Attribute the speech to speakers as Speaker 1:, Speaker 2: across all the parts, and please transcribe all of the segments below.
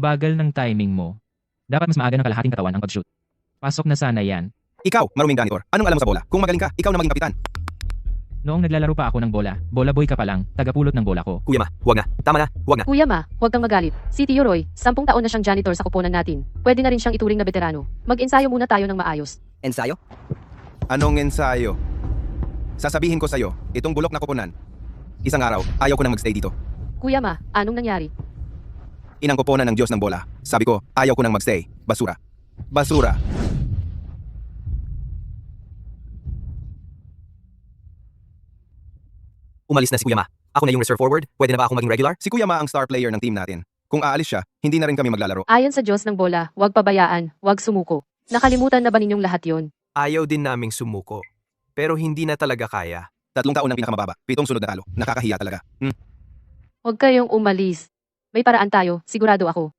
Speaker 1: bagal ng timing mo. Dapat mas maaga ng kalahating katawan ang pag-shoot. Pasok na sana yan.
Speaker 2: Ikaw, maruming ganitor. Anong alam mo sa bola? Kung magaling ka, ikaw na maging kapitan.
Speaker 1: Noong naglalaro pa ako ng bola, bola boy ka pa lang, tagapulot ng bola ko.
Speaker 2: Kuya Ma, huwag na. Tama na, huwag na.
Speaker 3: Kuya Ma, huwag kang magalit. Si Tio Roy, 10 taon na siyang janitor sa kuponan natin. Pwede na rin siyang ituring na veterano. Mag-ensayo muna tayo ng maayos.
Speaker 4: Ensayo?
Speaker 2: Anong ensayo? Sasabihin ko sa'yo, itong bulok na kupunan. Isang araw, ayaw ko nang magstay dito.
Speaker 3: Kuya Ma, anong nangyari?
Speaker 2: Inang kuponan ng Diyos ng bola. Sabi ko, ayaw ko nang magstay. Basura. Basura.
Speaker 4: Umalis na si Kuya Ma. Ako na yung reserve forward. Pwede na ba akong maging regular?
Speaker 2: Si Kuya Ma ang star player ng team natin. Kung aalis siya, hindi na rin kami maglalaro.
Speaker 3: Ayon sa Diyos ng bola, huwag pabayaan, huwag sumuko. Nakalimutan na ba ninyong lahat yon?
Speaker 5: Ayaw din naming sumuko. Pero hindi na talaga kaya.
Speaker 2: 3 taon ang pinakamababa. 7 sunod na talo. Nakakahiya talaga.
Speaker 3: Huwag kayong umalis. May paraan tayo, sigurado ako.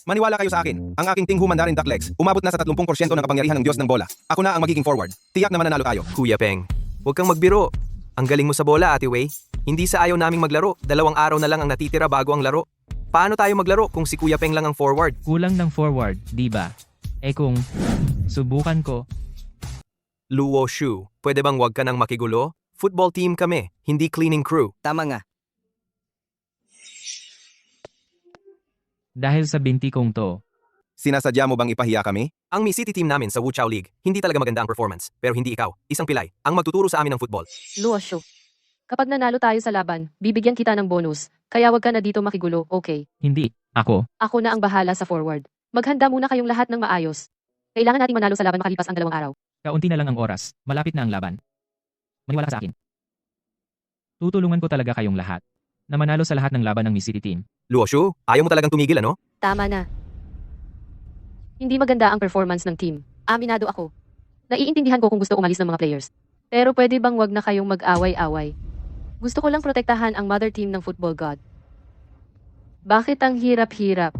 Speaker 2: Maniwala kayo sa akin. Ang aking tinghuman na rin Ducklegs. Umabot na sa 30% ng kapangyarihan ng Diyos ng bola. Ako na ang magiging forward. Tiyak na mananalo tayo.
Speaker 5: Kuya Peng, huwag kang magbiro. Ang galing mo sa bola, Ate Wei. Hindi sa ayaw naming maglaro. 2 araw na lang ang natitira bago ang laro. Paano tayo maglaro kung si Kuya Peng lang ang forward?
Speaker 1: Kulang ng forward, di ba? Kung subukan ko,
Speaker 5: Luo Shu, pwede bang wag ka nang makigulo? Football team kami, hindi cleaning crew.
Speaker 4: Tama nga.
Speaker 1: dahil sa binti kong to,
Speaker 2: Sinasadya mo bang ipahiya kami?
Speaker 5: Ang Mi City team namin sa Wu Chao League, hindi talaga maganda ang performance. Pero hindi ikaw, isang pilay, ang magtuturo sa amin ng football.
Speaker 3: Luosyo. Kapag nanalo tayo sa laban, bibigyan kita ng bonus. Kaya wag ka na dito makigulo, okay?
Speaker 1: hindi, ako,
Speaker 3: Ako na ang bahala sa forward. Maghanda muna kayong lahat ng maayos. Kailangan nating manalo sa laban makalipas ang 2 araw.
Speaker 1: kaunti na lang ang oras, malapit na ang laban. Maniwala ka sa akin. Tutulungan ko talaga kayong lahat na manalo sa lahat ng laban ng Mi City team.
Speaker 5: Luo Shu, ayaw mo talagang tumigil ano?
Speaker 3: Tama na. Hindi maganda ang performance ng team. Aminado ako. Naiintindihan ko kung gusto umalis ng mga players. Pero pwede bang wag na kayong mag-away-away? Gusto ko lang protektahan ang mother team ng football god. Bakit ang hirap-hirap?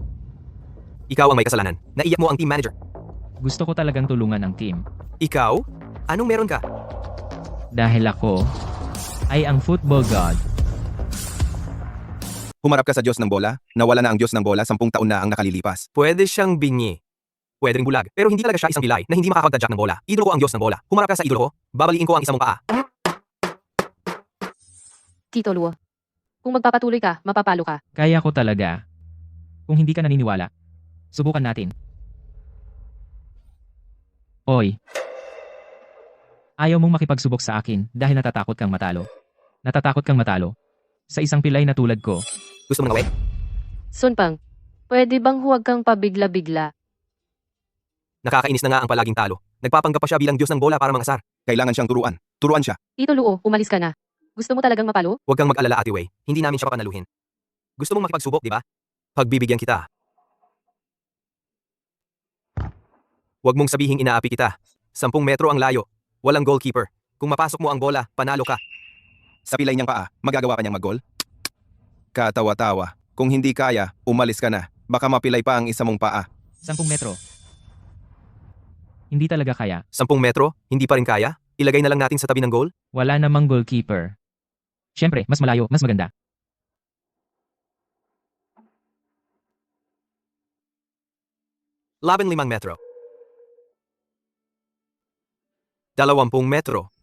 Speaker 5: Ikaw ang may kasalanan. Naiyak mo ang team manager.
Speaker 1: Gusto ko talagang tulungan ang team.
Speaker 5: Ikaw? Anong meron ka?
Speaker 1: Dahil ako ay ang football god.
Speaker 2: Humarap ka sa Diyos ng bola. Nawala na ang Diyos ng bola. 10 taon na ang nakalilipas.
Speaker 5: Pwede siyang bingi. Pwede ring bulag. Pero hindi talaga siya isang pilay na hindi makakagtadyak ng bola. Idolo ko ang Diyos ng bola. Humarap ka sa idolo ko, babaliin ko ang isa mong paa.
Speaker 3: Tito Luo. Kung magpapatuloy ka, mapapalo ka.
Speaker 1: Kaya ko talaga. Kung hindi ka naniniwala, subukan natin. Oy. Ayaw mong makipagsubok sa akin dahil natatakot kang matalo. Natatakot kang matalo. Sa isang pilay na tulad ko,
Speaker 5: Gusto mo ng away?
Speaker 3: Sunpang, pwede bang huwag kang pabigla-bigla?
Speaker 5: Nakakainis na nga ang palaging talo. Nagpapanggap pa siya bilang Diyos ng bola para mangasar.
Speaker 2: Kailangan siyang turuan. Turuan siya.
Speaker 3: Tito Luo, umalis ka na. Gusto mo talagang mapalo?
Speaker 5: Huwag kang mag-alala, Ate Wei. Hindi namin siya papanaluhin. Gusto mong makipagsubok, di ba? Pagbibigyan kita. Huwag mong sabihing inaapi kita. 10 metro ang layo. Walang goalkeeper. Kung mapasok mo ang bola, panalo ka.
Speaker 2: Sa pilay niyang paa, magagawa ka niyang mag-goal? Katawa-tawa. Kung hindi kaya, umalis ka na. Baka mapilay pa ang isa mong paa.
Speaker 1: 10 metro. Hindi talaga kaya.
Speaker 5: 10 metro? Hindi pa rin kaya? Ilagay na lang natin sa tabi ng goal?
Speaker 1: Wala namang goalkeeper. Siyempre, mas malayo, mas maganda.
Speaker 5: Laban 5 metro. 20 metro.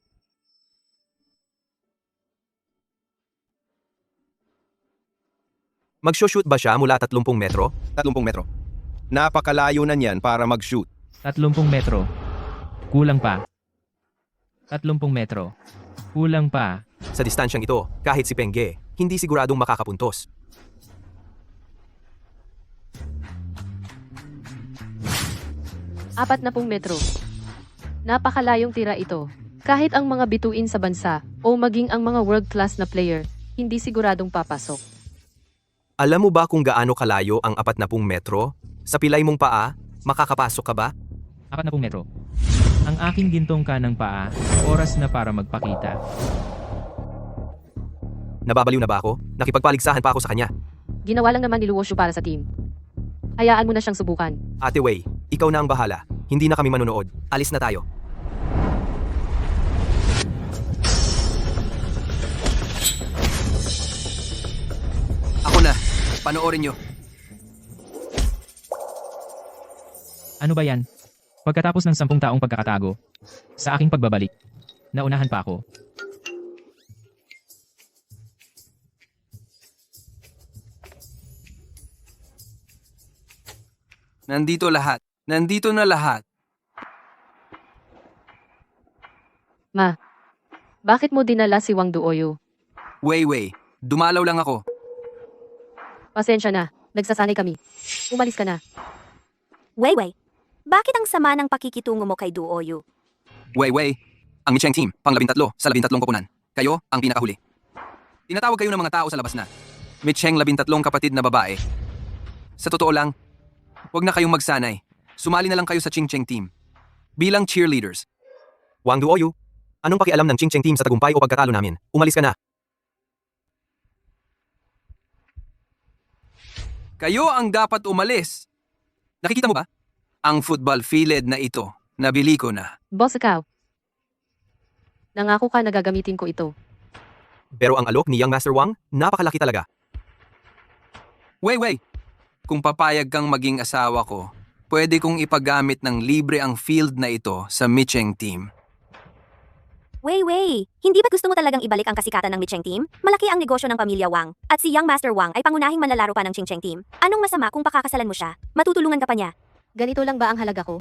Speaker 5: Magsho-shoot ba siya mula 30 metro?
Speaker 2: 30 metro. Napakalayo na niyan para mag-shoot.
Speaker 1: 30 metro. Kulang pa. 30 metro. Kulang pa.
Speaker 5: Sa distansyang ito, kahit si Pengge, hindi siguradong makakapuntos.
Speaker 3: Apat na pung metro. Napakalayong tira ito. Kahit ang mga bituin sa bansa o maging ang mga world-class na player, hindi siguradong papasok.
Speaker 5: Alam mo ba kung gaano kalayo ang 40 metro? Sa pilay mong paa, makakapasok ka ba?
Speaker 1: 40 metro. Ang aking gintong kanang paa, oras na para magpakita.
Speaker 5: Nababaliw na ba ako? Nakipagpaligsahan pa ako sa kanya.
Speaker 3: Ginawa lang naman ni Luosyo para sa team. Hayaan mo na siyang subukan.
Speaker 5: Ate Wei, ikaw na ang bahala. Hindi na kami manunood. Alis na tayo. Panoorin nyo.
Speaker 1: Ano ba yan? Pagkatapos ng 10 taong pagkakatago, sa aking pagbabalik, naunahan pa ako.
Speaker 5: Nandito lahat. Nandito na lahat.
Speaker 3: Ma, bakit mo dinala si Wang Duoyo?
Speaker 5: Wei, dumalaw lang ako.
Speaker 3: Pasensya na, nagsasanay kami. Umalis ka na.
Speaker 6: Wei, bakit ang sama ng pakikitungo mo kay Duoyu?
Speaker 5: Wei, ang Micheng team, pang-13 sa 13 koponan. Kayo, ang pinakahuli. Tinatawag kayo ng mga tao sa labas na. Micheng 13 kapatid na babae. Sa totoo lang, huwag na kayong magsanay. Sumali na lang kayo sa Chingcheng team. Bilang cheerleaders.
Speaker 4: Wang Duoyu, anong pakialam ng Chingcheng team sa tagumpay o pagkatalo namin? Umalis ka na.
Speaker 5: Kayo ang dapat umalis. Nakikita mo ba? Ang football field na ito, nabili ko na.
Speaker 3: Boss, ikaw. Nangako ka na gagamitin ko ito.
Speaker 4: Pero ang alok ni Young Master Wang, napakalaki talaga.
Speaker 5: Wei, kung papayag kang maging asawa ko, pwede kong ipagamit ng libre ang field na ito sa Micheng team.
Speaker 6: Wei, hindi ba gusto mo talagang ibalik ang kasikatan ng Micheng team? Malaki ang negosyo ng pamilya Wang, at si Young Master Wang ay pangunahing manlalaro pa ng Chingcheng team. Anong masama kung pakakasalan mo siya? Matutulungan ka pa niya.
Speaker 3: Ganito lang ba ang halaga ko?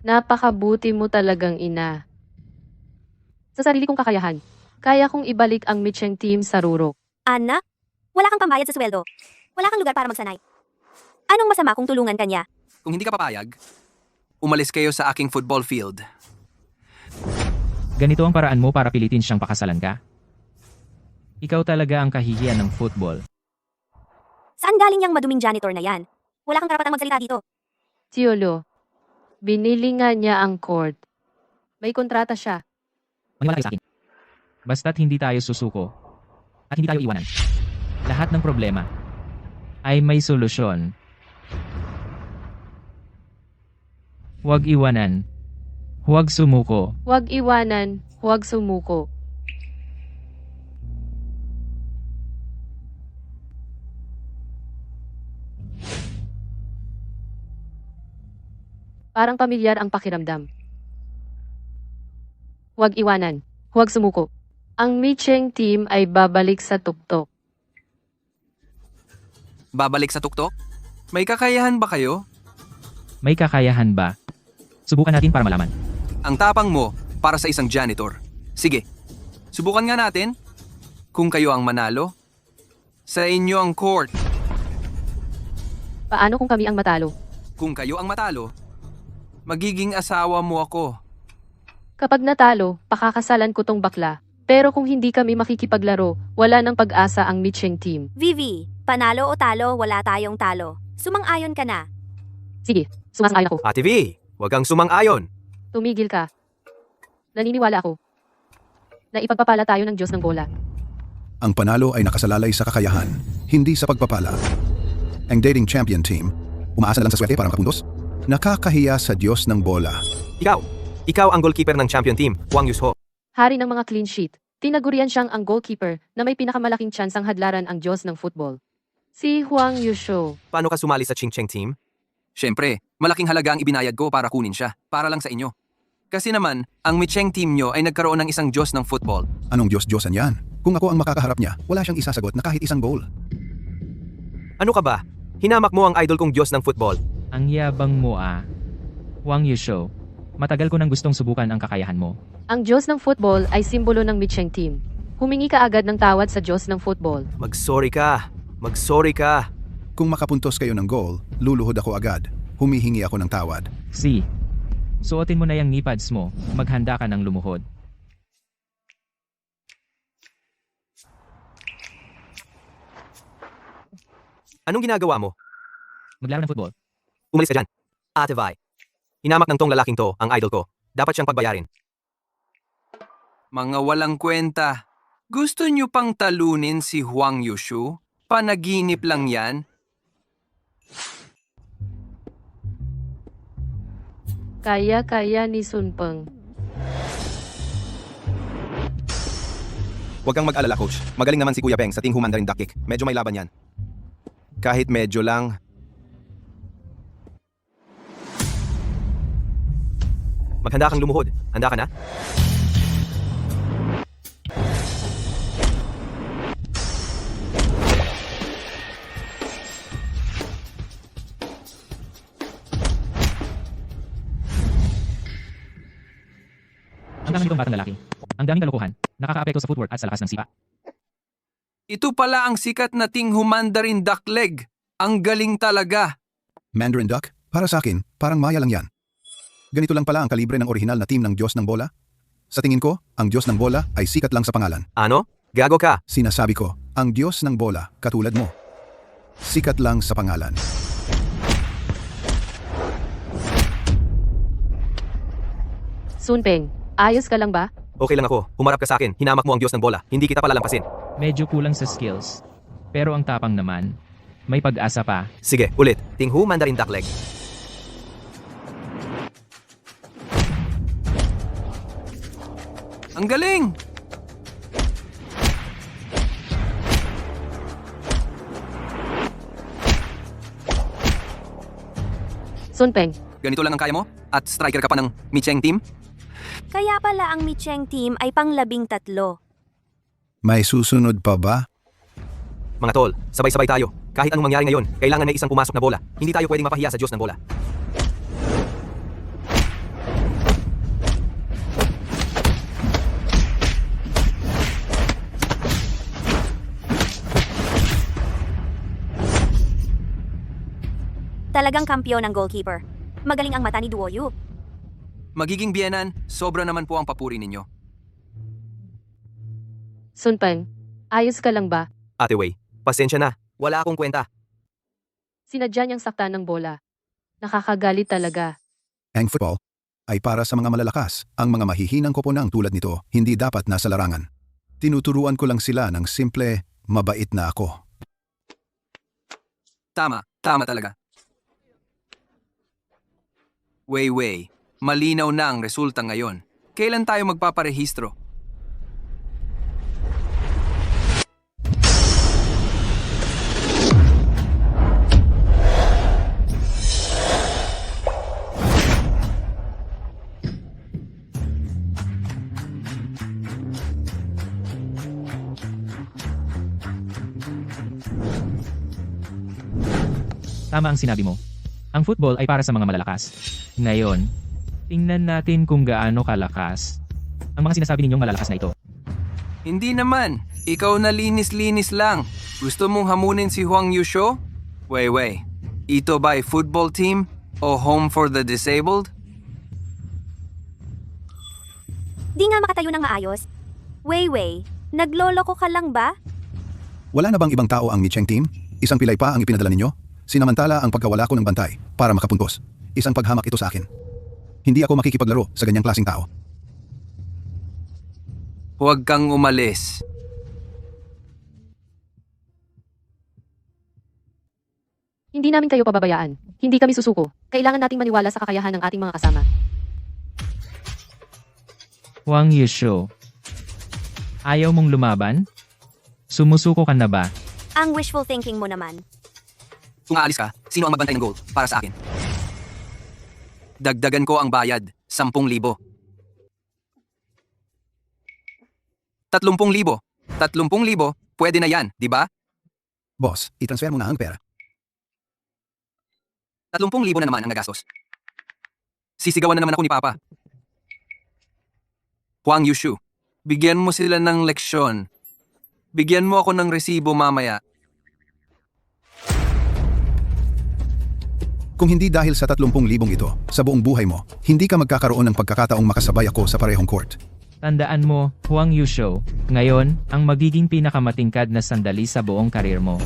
Speaker 3: Napakabuti mo talagang ina. Sa sarili kong kakayahan, kaya kong ibalik ang Micheng team sa Rurok.
Speaker 6: Anak, wala kang pambayad sa sweldo. Wala kang lugar para magsanay. Anong masama kung tulungan ka niya?
Speaker 5: Kung hindi ka papayag, umalis kayo sa aking football field.
Speaker 1: Ganito ang paraan mo para pilitin siyang pakasalan ka? Ikaw talaga ang kahihiyan ng football.
Speaker 6: Saan galing yung maduming janitor na yan? Wala kang karapatang magsalita dito.
Speaker 3: Tiolo, binili nga niya ang court. May kontrata siya.
Speaker 1: Maniwala kayo sa akin. Basta't hindi tayo susuko at hindi tayo iwanan. Lahat ng problema ay may solusyon. Huwag iwanan. Huwag sumuko.
Speaker 3: Huwag iwanan, huwag sumuko. Parang pamilyar ang pakiramdam. Huwag iwanan, huwag sumuko. Ang Micheng team ay babalik sa tuktok.
Speaker 5: Babalik sa tuktok? May kakayahan ba kayo?
Speaker 1: May kakayahan ba? Subukan natin para malaman.
Speaker 5: Ang tapang mo para sa isang janitor. Sige, subukan nga natin. Kung kayo ang manalo, sa inyo ang court.
Speaker 3: Paano kung kami ang matalo?
Speaker 5: Kung kayo ang matalo, magiging asawa mo ako.
Speaker 3: Kapag natalo, pakakasalan ko tong bakla. Pero kung hindi kami makikipaglaro, wala nang pag-asa ang Micheng team.
Speaker 6: Vivi, panalo o talo, wala tayong talo. Sumang-ayon ka na.
Speaker 3: Sige, sumasang-ayon ako.
Speaker 4: Ate V, huwag kang sumang-ayon.
Speaker 3: Tumigil ka. Naniniwala ako na ipagpapala tayo ng Diyos ng bola.
Speaker 7: Ang panalo ay nakasalalay sa kakayahan, hindi sa pagpapala. Ang dating champion team, umaasa na lang sa swerte para makapuntos? Nakakahiya sa Diyos ng bola.
Speaker 4: Ikaw ang goalkeeper ng champion team, Wang Yusho.
Speaker 3: Hari ng mga clean sheet. Tinagurian siyang ang goalkeeper na may pinakamalaking tsansang hadlaran ang Diyos ng football. Si Huang Yusho.
Speaker 4: Paano ka sumali sa Chingcheng team?
Speaker 5: Siyempre, malaking halaga ang ibinayad ko para kunin siya, para lang sa inyo. Kasi naman, ang Micheng team nyo ay nagkaroon ng isang Diyos ng football.
Speaker 7: Anong Diyos-Diyosan yan? Kung ako ang makakaharap niya, wala siyang isasagot na kahit isang goal.
Speaker 4: Ano ka ba? Hinamak mo ang idol kong Diyos ng football.
Speaker 1: Ang yabang mo ah. Wang Yusho, matagal ko nang gustong subukan ang kakayahan mo.
Speaker 3: Ang Diyos ng football ay simbolo ng Micheng team. Humingi ka agad ng tawad sa Diyos ng football.
Speaker 4: Mag-sorry ka. Mag-sorry ka.
Speaker 7: Kung makapuntos kayo ng goal, luluhod ako agad. Humihingi ako ng tawad.
Speaker 1: Si, suotin mo na yung knee pads mo, maghanda ka ng lumuhod.
Speaker 4: Anong ginagawa mo?
Speaker 1: Maglaro ng football.
Speaker 4: Umalis ka dyan. Ate Vi. Hinamak ng tong lalaking to, ang idol ko. Dapat siyang pagbayarin.
Speaker 5: Mga walang kwenta. Gusto nyo pang talunin si Huang Yushu? Panaginip lang yan?
Speaker 3: Kaya ni Sun Peng.
Speaker 2: Huwag kang mag-alala, coach. Magaling naman si Kuya Peng sa Team Human Ring Duck Kick. Medyo may laban yan. Kahit medyo lang.
Speaker 4: Maghanda kang lumuhod. Handa ka na?
Speaker 1: Ang daming itong batang lalaki. Ang daming kalokohan. Nakakaapekto sa footwork at sa lakas ng sipa.
Speaker 5: Ito pala ang sikat na Tinghu Mandarin Duck Leg. Ang galing talaga.
Speaker 7: Mandarin Duck, para sa akin, parang maya lang yan. Ganito lang pala ang kalibre ng orihinal na team ng Diyos ng Bola? Sa tingin ko, ang Diyos ng Bola ay sikat lang sa pangalan.
Speaker 4: Ano? Gago ka.
Speaker 7: Sinasabi ko, ang Diyos ng Bola, katulad mo. Sikat lang sa pangalan.
Speaker 3: Sunpeng, ayos ka lang ba?
Speaker 4: Okay lang ako. Humarap ka sa akin. Hinamak mo ang Diyos ng bola. Hindi kita palalampasin.
Speaker 1: Medyo kulang sa skills. Pero ang tapang naman, may pag-asa pa.
Speaker 4: Sige, ulit. Tinghu Mandarin Duck Leg.
Speaker 5: Ang galing!
Speaker 3: Sunpeng,
Speaker 5: Ganito lang ang kaya mo? At striker ka pa ng Micheng team?
Speaker 6: Kaya pala ang Micheng team ay pang-13.
Speaker 7: May susunod pa ba?
Speaker 4: Mga tol, sabay-sabay tayo. Kahit anong mangyari ngayon, kailangan may isang pumasok na bola. Hindi tayo pwedeng mapahiya sa Diyos ng bola.
Speaker 6: Talagang kampiyon ang goalkeeper. Magaling ang mata ni Duoyu.
Speaker 5: Magiging biyenan, sobra naman po ang papuri ninyo.
Speaker 3: Sunpeng, ayos ka lang ba?
Speaker 4: Ate Wei, pasensya na. Wala akong kwenta.
Speaker 3: Sinadya niyang saktan ng bola. Nakakagalit talaga.
Speaker 7: Ang football ay para sa mga malalakas. Ang mga mahihinang koponang tulad nito, hindi dapat nasa larangan. Tinuturuan ko lang sila ng simple, mabait na ako.
Speaker 5: Tama talaga. Wei, malinaw na ang resulta ngayon. Kailan tayo magpaparehistro?
Speaker 1: Tama ang sinabi mo. Ang football ay para sa mga malalakas. Ngayon, tingnan natin kung gaano kalakas ang mga sinasabi ninyong malalakas na ito.
Speaker 5: Hindi naman. Ikaw na linis-linis lang. Gusto mong hamunin si Huang Yusho? Wei, ito ba ay football team o home for the disabled?
Speaker 6: Di nga makatayo ng maayos. Wei, nagloloko ka lang ba?
Speaker 7: Wala na bang ibang tao ang Micheng team? Isang pilay pa ang ipinadala ninyo? Sinamantala ang pagkawala ko ng bantay para makapuntos. Isang paghamak ito sa akin. Hindi ako makikipaglaro sa ganyang klaseng tao.
Speaker 5: Huwag kang umalis.
Speaker 3: Hindi namin kayo pababayaan. Hindi kami susuko. Kailangan nating maniwala sa kakayahan ng ating mga kasama.
Speaker 1: Huang Yusho, ayaw mong lumaban? Sumusuko ka na ba?
Speaker 6: Ang wishful thinking mo naman.
Speaker 5: Kung aalis ka, sino ang magbantay ng goal para sa akin? Dagdagan ko ang bayad, 10,000. 30,000. 30,000, pwede na yan, di ba?
Speaker 7: Boss, i-transfer mo na ang pera.
Speaker 5: 30,000 na naman ang nagastos. Sisigawan na naman ako ni Papa. Huang Yushu, bigyan mo sila ng leksyon. Bigyan mo ako ng resibo mamaya.
Speaker 7: Kung hindi dahil sa 30,000 ito, sa buong buhay mo, hindi ka magkakaroon ng pagkakataong makasabay ako sa parehong court.
Speaker 1: Tandaan mo, Huang Yusho, ngayon, ang magiging pinakamatingkad na sandali sa buong karir mo.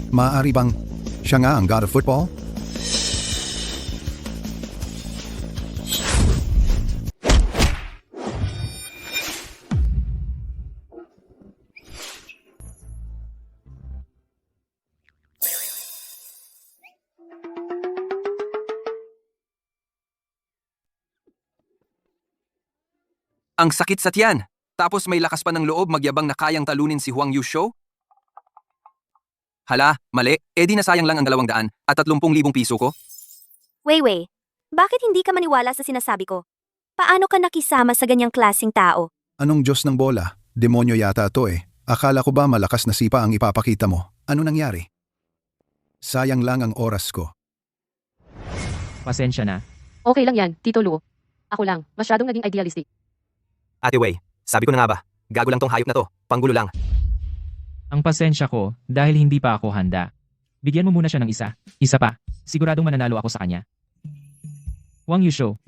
Speaker 7: Maaari bang siya nga ang God of Football?
Speaker 5: Ang sakit sa tiyan. Tapos may lakas pa ng loob magyabang na kayang talunin si Huang Yusho? Hala, mali. E di nasayang lang ang 200 at 30,000 piso ko.
Speaker 6: Wei, bakit hindi ka maniwala sa sinasabi ko? Paano ka nakisama sa ganyang klaseng tao?
Speaker 7: Anong Diyos ng bola? Demonyo yata to eh. Akala ko ba malakas na sipa ang ipapakita mo? Ano nangyari? Sayang lang ang oras ko.
Speaker 1: Pasensya na.
Speaker 3: Okay lang yan, Tito Luo. Ako lang, masyadong naging idealistic.
Speaker 4: Ate Wei, sabi ko na nga ba, gago lang tong hayop na to, panggulo lang.
Speaker 1: Ang pasensya ko dahil hindi pa ako handa. Bigyan mo muna siya ng isa. Isa pa. Siguradong mananalo ako sa kanya. Huang Yusho,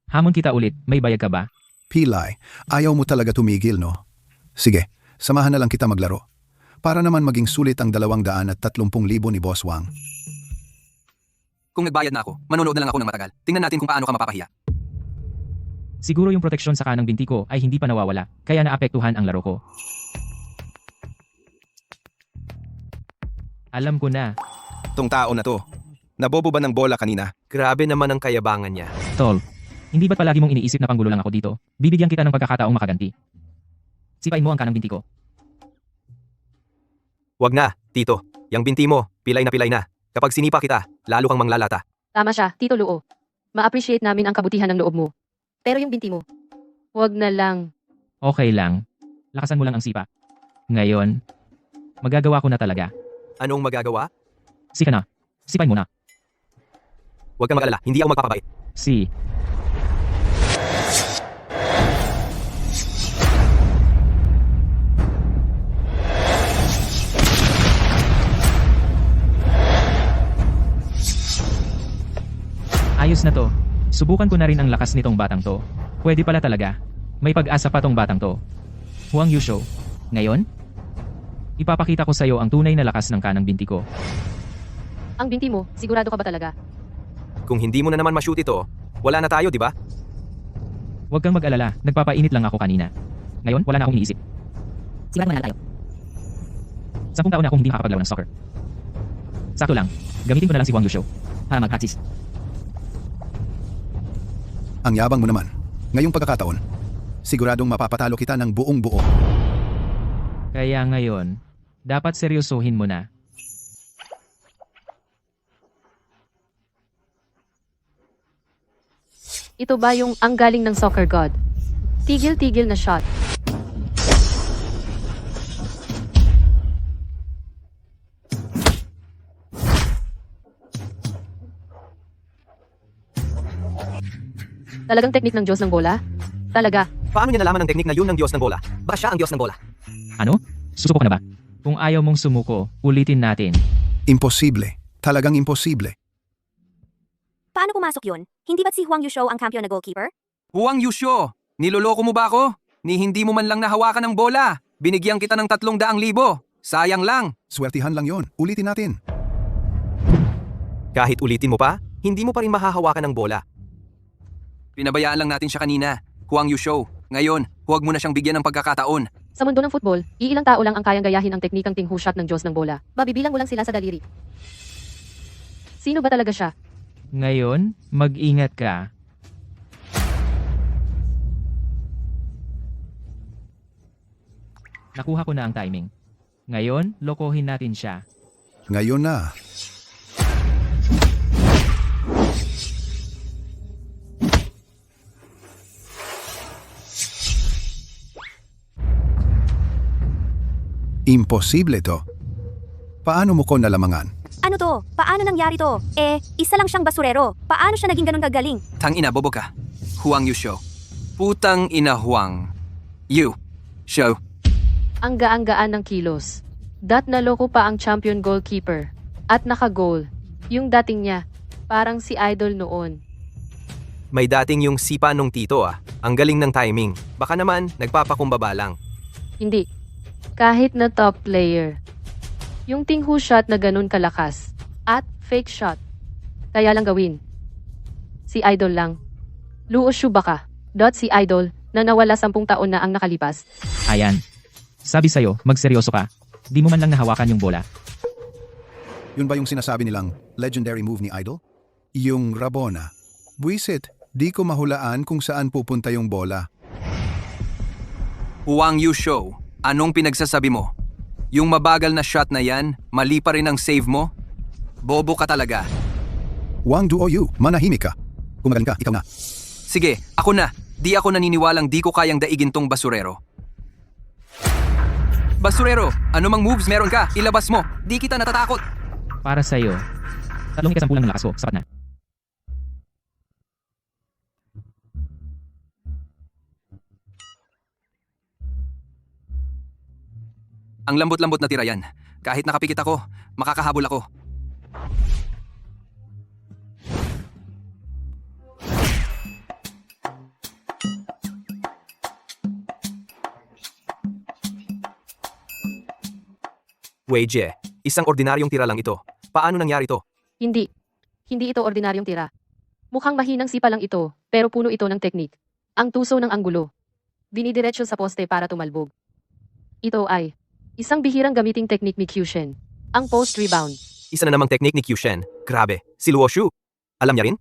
Speaker 1: hamon kita ulit, may bayag ka ba?
Speaker 7: Pilay, ayaw mo talaga tumigil no? Sige, samahan na lang kita maglaro. Para naman maging sulit ang 230,000 ni Boss Wang.
Speaker 5: Kung nagbayad na ako, manonood na lang ako ng matagal. Tingnan natin kung paano ka mapapahiya.
Speaker 1: Siguro yung proteksyon sa kanang binti ko ay hindi pa nawawala, kaya naapektuhan ang laro ko. Alam ko na,
Speaker 2: Tong tao na to. Nabobo ba ng bola kanina?
Speaker 4: Grabe naman ang kayabangan niya.
Speaker 1: tol. Hindi ba't palagi mong iniisip na panggulo lang ako dito? Bibigyan kita ng pagkakataong makaganti. Sipain mo ang kanang binti ko.
Speaker 4: Wag na, Tito. Yang binti mo, pilay na. Kapag sinipa kita, lalo kang manglalata.
Speaker 3: Tama siya, Tito Luo. Ma-appreciate namin ang kabutihan ng loob mo. Pero yung binti mo, wag na lang.
Speaker 1: Okay lang. Lakasan mo lang ang sipa. Ngayon, magagawa ko na talaga.
Speaker 4: Anong magagawa?
Speaker 1: Sika na. Sipain mo na.
Speaker 4: Huwag kang mag-alala, hindi ako magpapabait.
Speaker 1: Si. Ayos na to. Subukan ko na rin ang lakas nitong batang to. Pwede pala talaga. May pag-asa pa tong batang to. Huang Yusho. Ngayon? Ipapakita ko sa'yo ang tunay na lakas ng kanang binti ko.
Speaker 3: Ang binti mo, sigurado ka ba talaga?
Speaker 4: Kung hindi mo na naman ma-shoot ito, wala na tayo, di ba?
Speaker 1: Huwag kang mag-alala, nagpapainit lang ako kanina. Ngayon, wala na akong iniisip.
Speaker 3: Sigurado manalo tayo.
Speaker 1: 10 taon na akong hindi nakakapaglaro ng soccer. Sakto lang, gamitin ko na lang si Huang Yusho para mag-practice.
Speaker 7: Ang yabang mo naman. Ngayong pagkakataon, siguradong mapapatalo kita ng buong buo.
Speaker 1: Kaya ngayon, dapat seryosohin mo na.
Speaker 3: Ito ba yung ang galing ng soccer god? Tigil-tigil na shot. Talagang teknik ng Diyos ng bola? Talaga.
Speaker 4: Paano niya nalaman ang teknik na yun ng Diyos ng bola? Baka siya ang Diyos ng bola.
Speaker 1: Ano? Susuko ka na ba? Kung ayaw mong sumuko, ulitin natin.
Speaker 7: Imposible. Talagang imposible.
Speaker 6: Paano pumasok yun? Hindi ba't si Huang Yusho ang kampiyon na goalkeeper?
Speaker 5: Huang Yusho, niloloko mo ba ako? Ni hindi mo man lang nahawakan ng bola. Binigyan kita ng 300,000. Sayang lang.
Speaker 7: Swertihan lang yon. Ulitin natin.
Speaker 4: Kahit ulitin mo pa, hindi mo pa rin mahahawakan ng bola.
Speaker 5: Pinabayaan lang natin siya kanina. Huang Yusho, ngayon, huwag mo na siyang bigyan ng pagkakataon.
Speaker 3: Sa mundo ng football, iilang tao lang ang kayang gayahin ang teknikang tinghu shot ng Diyos ng bola. Mabibilang mo lang sila sa daliri. Sino ba talaga siya?
Speaker 1: Ngayon, mag-ingat ka. Nakuha ko na ang timing. Ngayon, lokohin natin siya.
Speaker 7: Ngayon na. Imposible to. Paano mo ko nalamangan?
Speaker 6: Ano to? Paano nangyari to? Isa lang siyang basurero. Paano siya naging ganun kagaling?
Speaker 5: Tangina, bobo ka. Huang Yusho. Putang ina Huang. Show.
Speaker 3: Ang gaan-gaan ng kilos. Naloko pa ang champion goalkeeper. At naka-goal. Yung dating niya. Parang si Idol noon.
Speaker 4: May dating yung sipa nung Tito ah. Ang galing ng timing. Baka naman, nagpapakumbaba lang.
Speaker 3: Hindi. Kahit na top player. Yung tinghu shot na ganun kalakas. At fake shot. Kaya lang gawin. Si Idol lang. Luo Shuba ka. Si Idol na nawala 10 taon na ang nakalipas.
Speaker 1: Ayan. Sabi sa'yo, magseryoso ka. Di mo man lang nahawakan yung bola.
Speaker 7: Yun ba yung sinasabi nilang legendary move ni Idol? Yung Rabona. Buisit, di ko mahulaan kung saan pupunta yung bola.
Speaker 5: Wang Yusho, anong pinagsasabi mo? Yung mabagal na shot na yan, mali pa rin ang save mo? Bobo ka talaga.
Speaker 7: Wang Duoyu, manahimik ka. Kung magaling ka, ikaw na.
Speaker 5: Sige, ako na. Di ako naniniwalang di ko kayang daigin tong basurero. Basurero, anumang moves meron ka, ilabas mo. Di kita natatakot.
Speaker 1: Para sa'yo, 3 lang ng lakas ko, sapat na.
Speaker 5: Ang lambot-lambot na tira yan. Kahit nakapikit ako, makakahabol ako.
Speaker 4: Weije, isang ordinaryong tira lang ito. Paano nangyari to?
Speaker 3: Hindi. Hindi ito ordinaryong tira. Mukhang mahinang sipa lang ito, pero puno ito ng teknik. Ang tuso ng anggulo. Dinidiretso sa poste para tumalbog. Ito ay isang bihirang gamiting teknik ni Kyushen. Ang post rebound.
Speaker 4: Isa na namang teknik ni Kyushen. Grabe, si Luo Shu. Alam niya rin?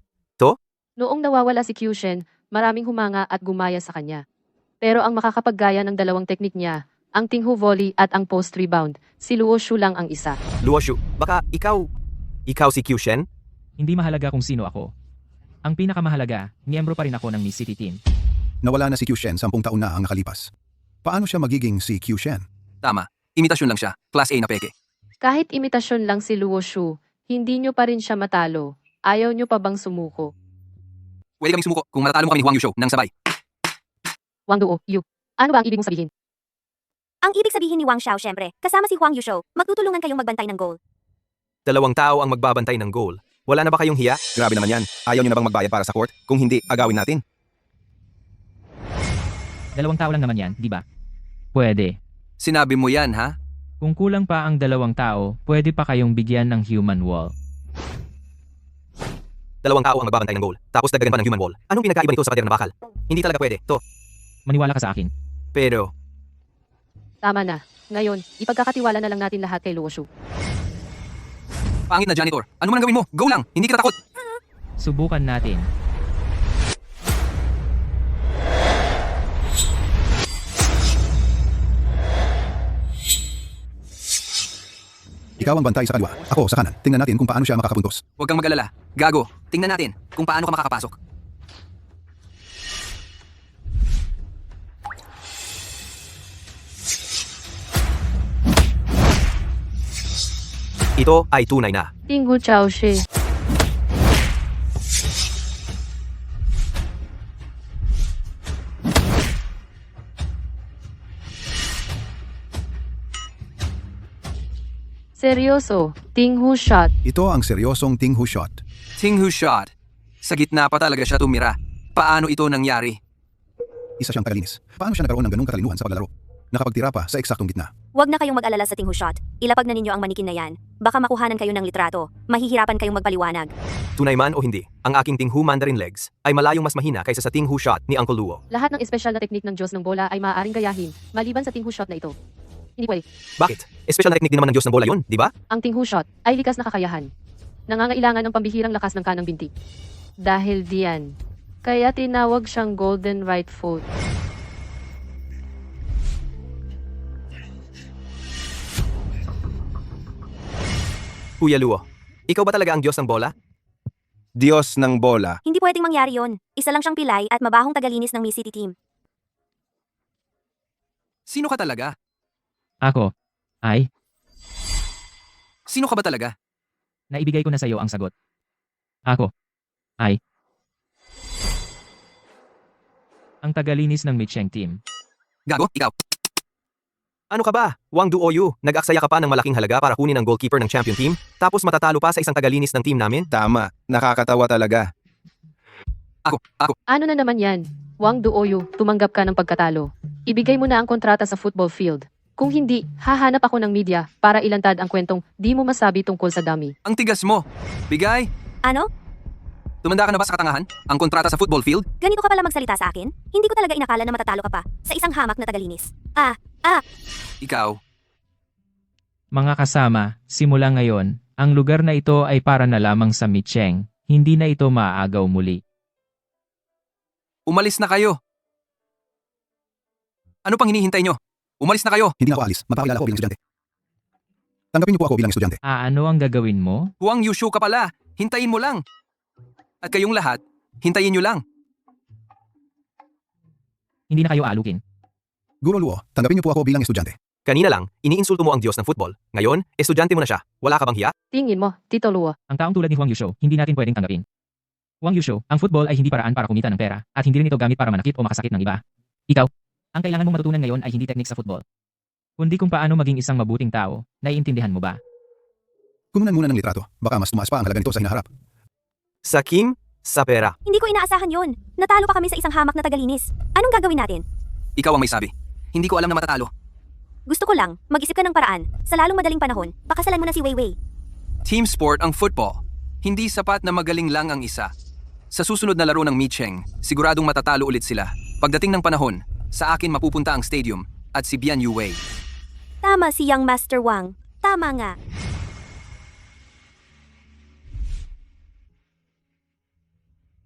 Speaker 3: Noong nawawala si Kyushen, maraming humanga at gumaya sa kanya. Pero ang makakapaggaya ng dalawang teknik niya, ang tinghu volley at ang post rebound, si Luo Shu lang ang isa.
Speaker 4: Luo Shu, baka ikaw si Kyushen?
Speaker 1: Hindi mahalaga kung sino ako. Ang pinakamahalaga, miyembro pa rin ako ng Miss City Team.
Speaker 7: Nawala na si Kyushen 10 taon na ang nakalipas. Paano siya magiging si Kyushen?
Speaker 5: Tama, imitasyon lang siya. Class A na peke.
Speaker 3: Kahit imitasyon lang si Luo Shu, hindi nyo pa rin siya matalo. Ayaw nyo pa bang sumuko?
Speaker 5: Pwede kaming sumuko kung matatalo mo kami ni Wang Yusho nang sabay.
Speaker 3: Wang Duo, Yu. Ano ba ang ibig mong sabihin?
Speaker 6: Ang ibig sabihin ni Wang Xiao syempre, kasama si Huang Yusho, magtutulungan kayong magbantay ng goal.
Speaker 4: 2 tao ang magbabantay ng goal. Wala na ba kayong hiya?
Speaker 2: Grabe naman yan. Ayaw nyo na bang magbayad para sa court? Kung hindi, agawin natin.
Speaker 1: 2 tao lang naman yan, di ba? Pwede.
Speaker 5: Sinabi mo yan, ha?
Speaker 1: Kung kulang pa ang 2 tao, pwede pa kayong bigyan ng human wall.
Speaker 4: 2 tao ang magbabantay ng goal. Tapos dagdagan pa ng human wall. Anong pinagkaiba nito sa pader na bakal? Hindi talaga pwede.
Speaker 1: Maniwala ka sa akin.
Speaker 4: Pero,
Speaker 3: Tama na. Ngayon, ipagkakatiwala na lang natin lahat kay Luo Shu.
Speaker 5: Pangit na janitor. Ano man ang gawin mo? Go lang. Hindi kita takot.
Speaker 1: Subukan natin.
Speaker 7: Ikaw ang bantay sa kaliwa, ako sa kanan. Tingnan natin kung paano siya makakapuntos.
Speaker 5: Huwag kang mag-alala. Gago. Tingnan natin kung paano ka makakapasok.
Speaker 4: ito ay tunay na.
Speaker 3: Tinghu Chao Shi. Seryoso, Tinghu shot.
Speaker 7: Ito ang seryosong Tinghu shot.
Speaker 5: Tinghu shot. Sa gitna pa talaga siya tumira. Paano ito nangyari?
Speaker 7: Isa siyang tagalinis. Paano siya nagkaroon ng ganung katalinuhan sa paglalaro? Nakapagtira pa sa eksaktong gitna.
Speaker 6: Huwag na kayong mag-alala sa Tinghu shot. Ilapag na ninyo ang manikin na yan. Baka makuhanan kayo ng litrato. Mahihirapan kayong magpaliwanag.
Speaker 4: Tunay man o hindi, ang aking Tinghu Mandarin legs ay malayong mas mahina kaysa sa Tinghu shot ni Uncle Luo.
Speaker 3: Lahat ng espesyal na teknik ng Diyos ng bola ay maaaring gayahin, maliban sa Tinghu shot na ito. Hindi pwede.
Speaker 4: Bakit? Espesyal na teknik din naman ng Diyos ng bola yun, di ba?
Speaker 3: Ang Tinghu shot ay likas na kakayahan. Nangangailangan ng pambihirang lakas ng kanang binti. Dahil diyan, kaya tinawag siyang golden right foot.
Speaker 4: Kuya Luo, ikaw ba talaga ang Diyos ng bola?
Speaker 2: Diyos ng bola.
Speaker 6: Hindi pwedeng mangyari yon. Isa lang siyang pilay at mabahong tagalinis ng Miss City Team.
Speaker 5: Sino ka talaga?
Speaker 1: Ako. Ay,
Speaker 5: Sino ka ba talaga?
Speaker 1: naibigay ko na sa iyo ang sagot. Ako. Ay. Ang tagalinis ng Micheng Team.
Speaker 5: Gago, ikaw.
Speaker 4: Ano ka ba? Wang Duoyu, nag-aksaya ka pa ng malaking halaga para kunin ang goalkeeper ng champion team, tapos matatalo pa sa isang tagalinis ng team namin?
Speaker 2: Tama. Nakakatawa talaga.
Speaker 5: Ako.
Speaker 3: Ano na naman yan? Wang Duoyu, tumanggap ka ng pagkatalo. Ibigay mo na ang kontrata sa football field. Kung hindi, hahanap ako ng media para ilantad ang kwentong di mo masabi tungkol sa dummy.
Speaker 5: Ang tigas mo. Bigay.
Speaker 6: Ano?
Speaker 5: Tumanda ka na ba sa katangahan? Ang kontrata sa football field?
Speaker 6: Ganito ka pala magsalita sa akin? Hindi ko talaga inakala na matatalo ka pa sa isang hamak na tagalinis.
Speaker 5: Ikaw.
Speaker 1: Mga kasama, simula ngayon, ang lugar na ito ay para na lamang sa Micheng. Hindi na ito maaagaw muli.
Speaker 5: Umalis na kayo. Ano pang hinihintay nyo? Umalis na kayo.
Speaker 7: Hindi na ako alis. Magpakilala ko bilang estudyante. Tanggapin niyo po ako bilang estudyante.
Speaker 1: Ano ang gagawin mo?
Speaker 5: Huwag Yushu ka pala. Hintayin mo lang. At kayong lahat, hintayin nyo lang.
Speaker 1: Hindi na kayo aalukin.
Speaker 7: Guro Luo, tanggapin niyo po ako bilang estudyante.
Speaker 4: Kanina lang, iniinsulto mo ang Diyos ng football. Ngayon, estudyante mo na siya. Wala ka bang hiya?
Speaker 3: Tingin mo, Tito Luo.
Speaker 1: Ang taong tulad ni Huang Yusho, hindi natin pwedeng tanggapin. Huang Yusho, ang football ay hindi paraan para kumita ng pera, at hindi rin ito gamit para manakit o makasakit ng iba. Ikaw, ang kailangan mong matutunan ngayon ay hindi teknik sa football, kundi kung paano maging isang mabuting tao. Naiintindihan mo ba?
Speaker 7: Kumunan muna ng litrato. Baka mas tumaas pa ang halaga nito sa hinaharap.
Speaker 4: Sa Kim, sa pera.
Speaker 6: Hindi ko inaasahan yon. Natalo pa kami sa isang hamak na tagalinis. Anong gagawin natin?
Speaker 5: Ikaw ang may sabi. Hindi ko alam na matatalo.
Speaker 6: Gusto ko lang, mag-isip ka ng paraan. Sa lalong madaling panahon, pakasalan mo na si Weiwei.
Speaker 5: Team sport ang football. Hindi sapat na magaling lang ang isa. Sa susunod na laro ng Micheng, siguradong matatalo ulit sila. Pagdating ng panahon, sa akin mapupunta ang stadium at si Bian Yuwei.
Speaker 6: Tama si Young Master Wang. Tama nga.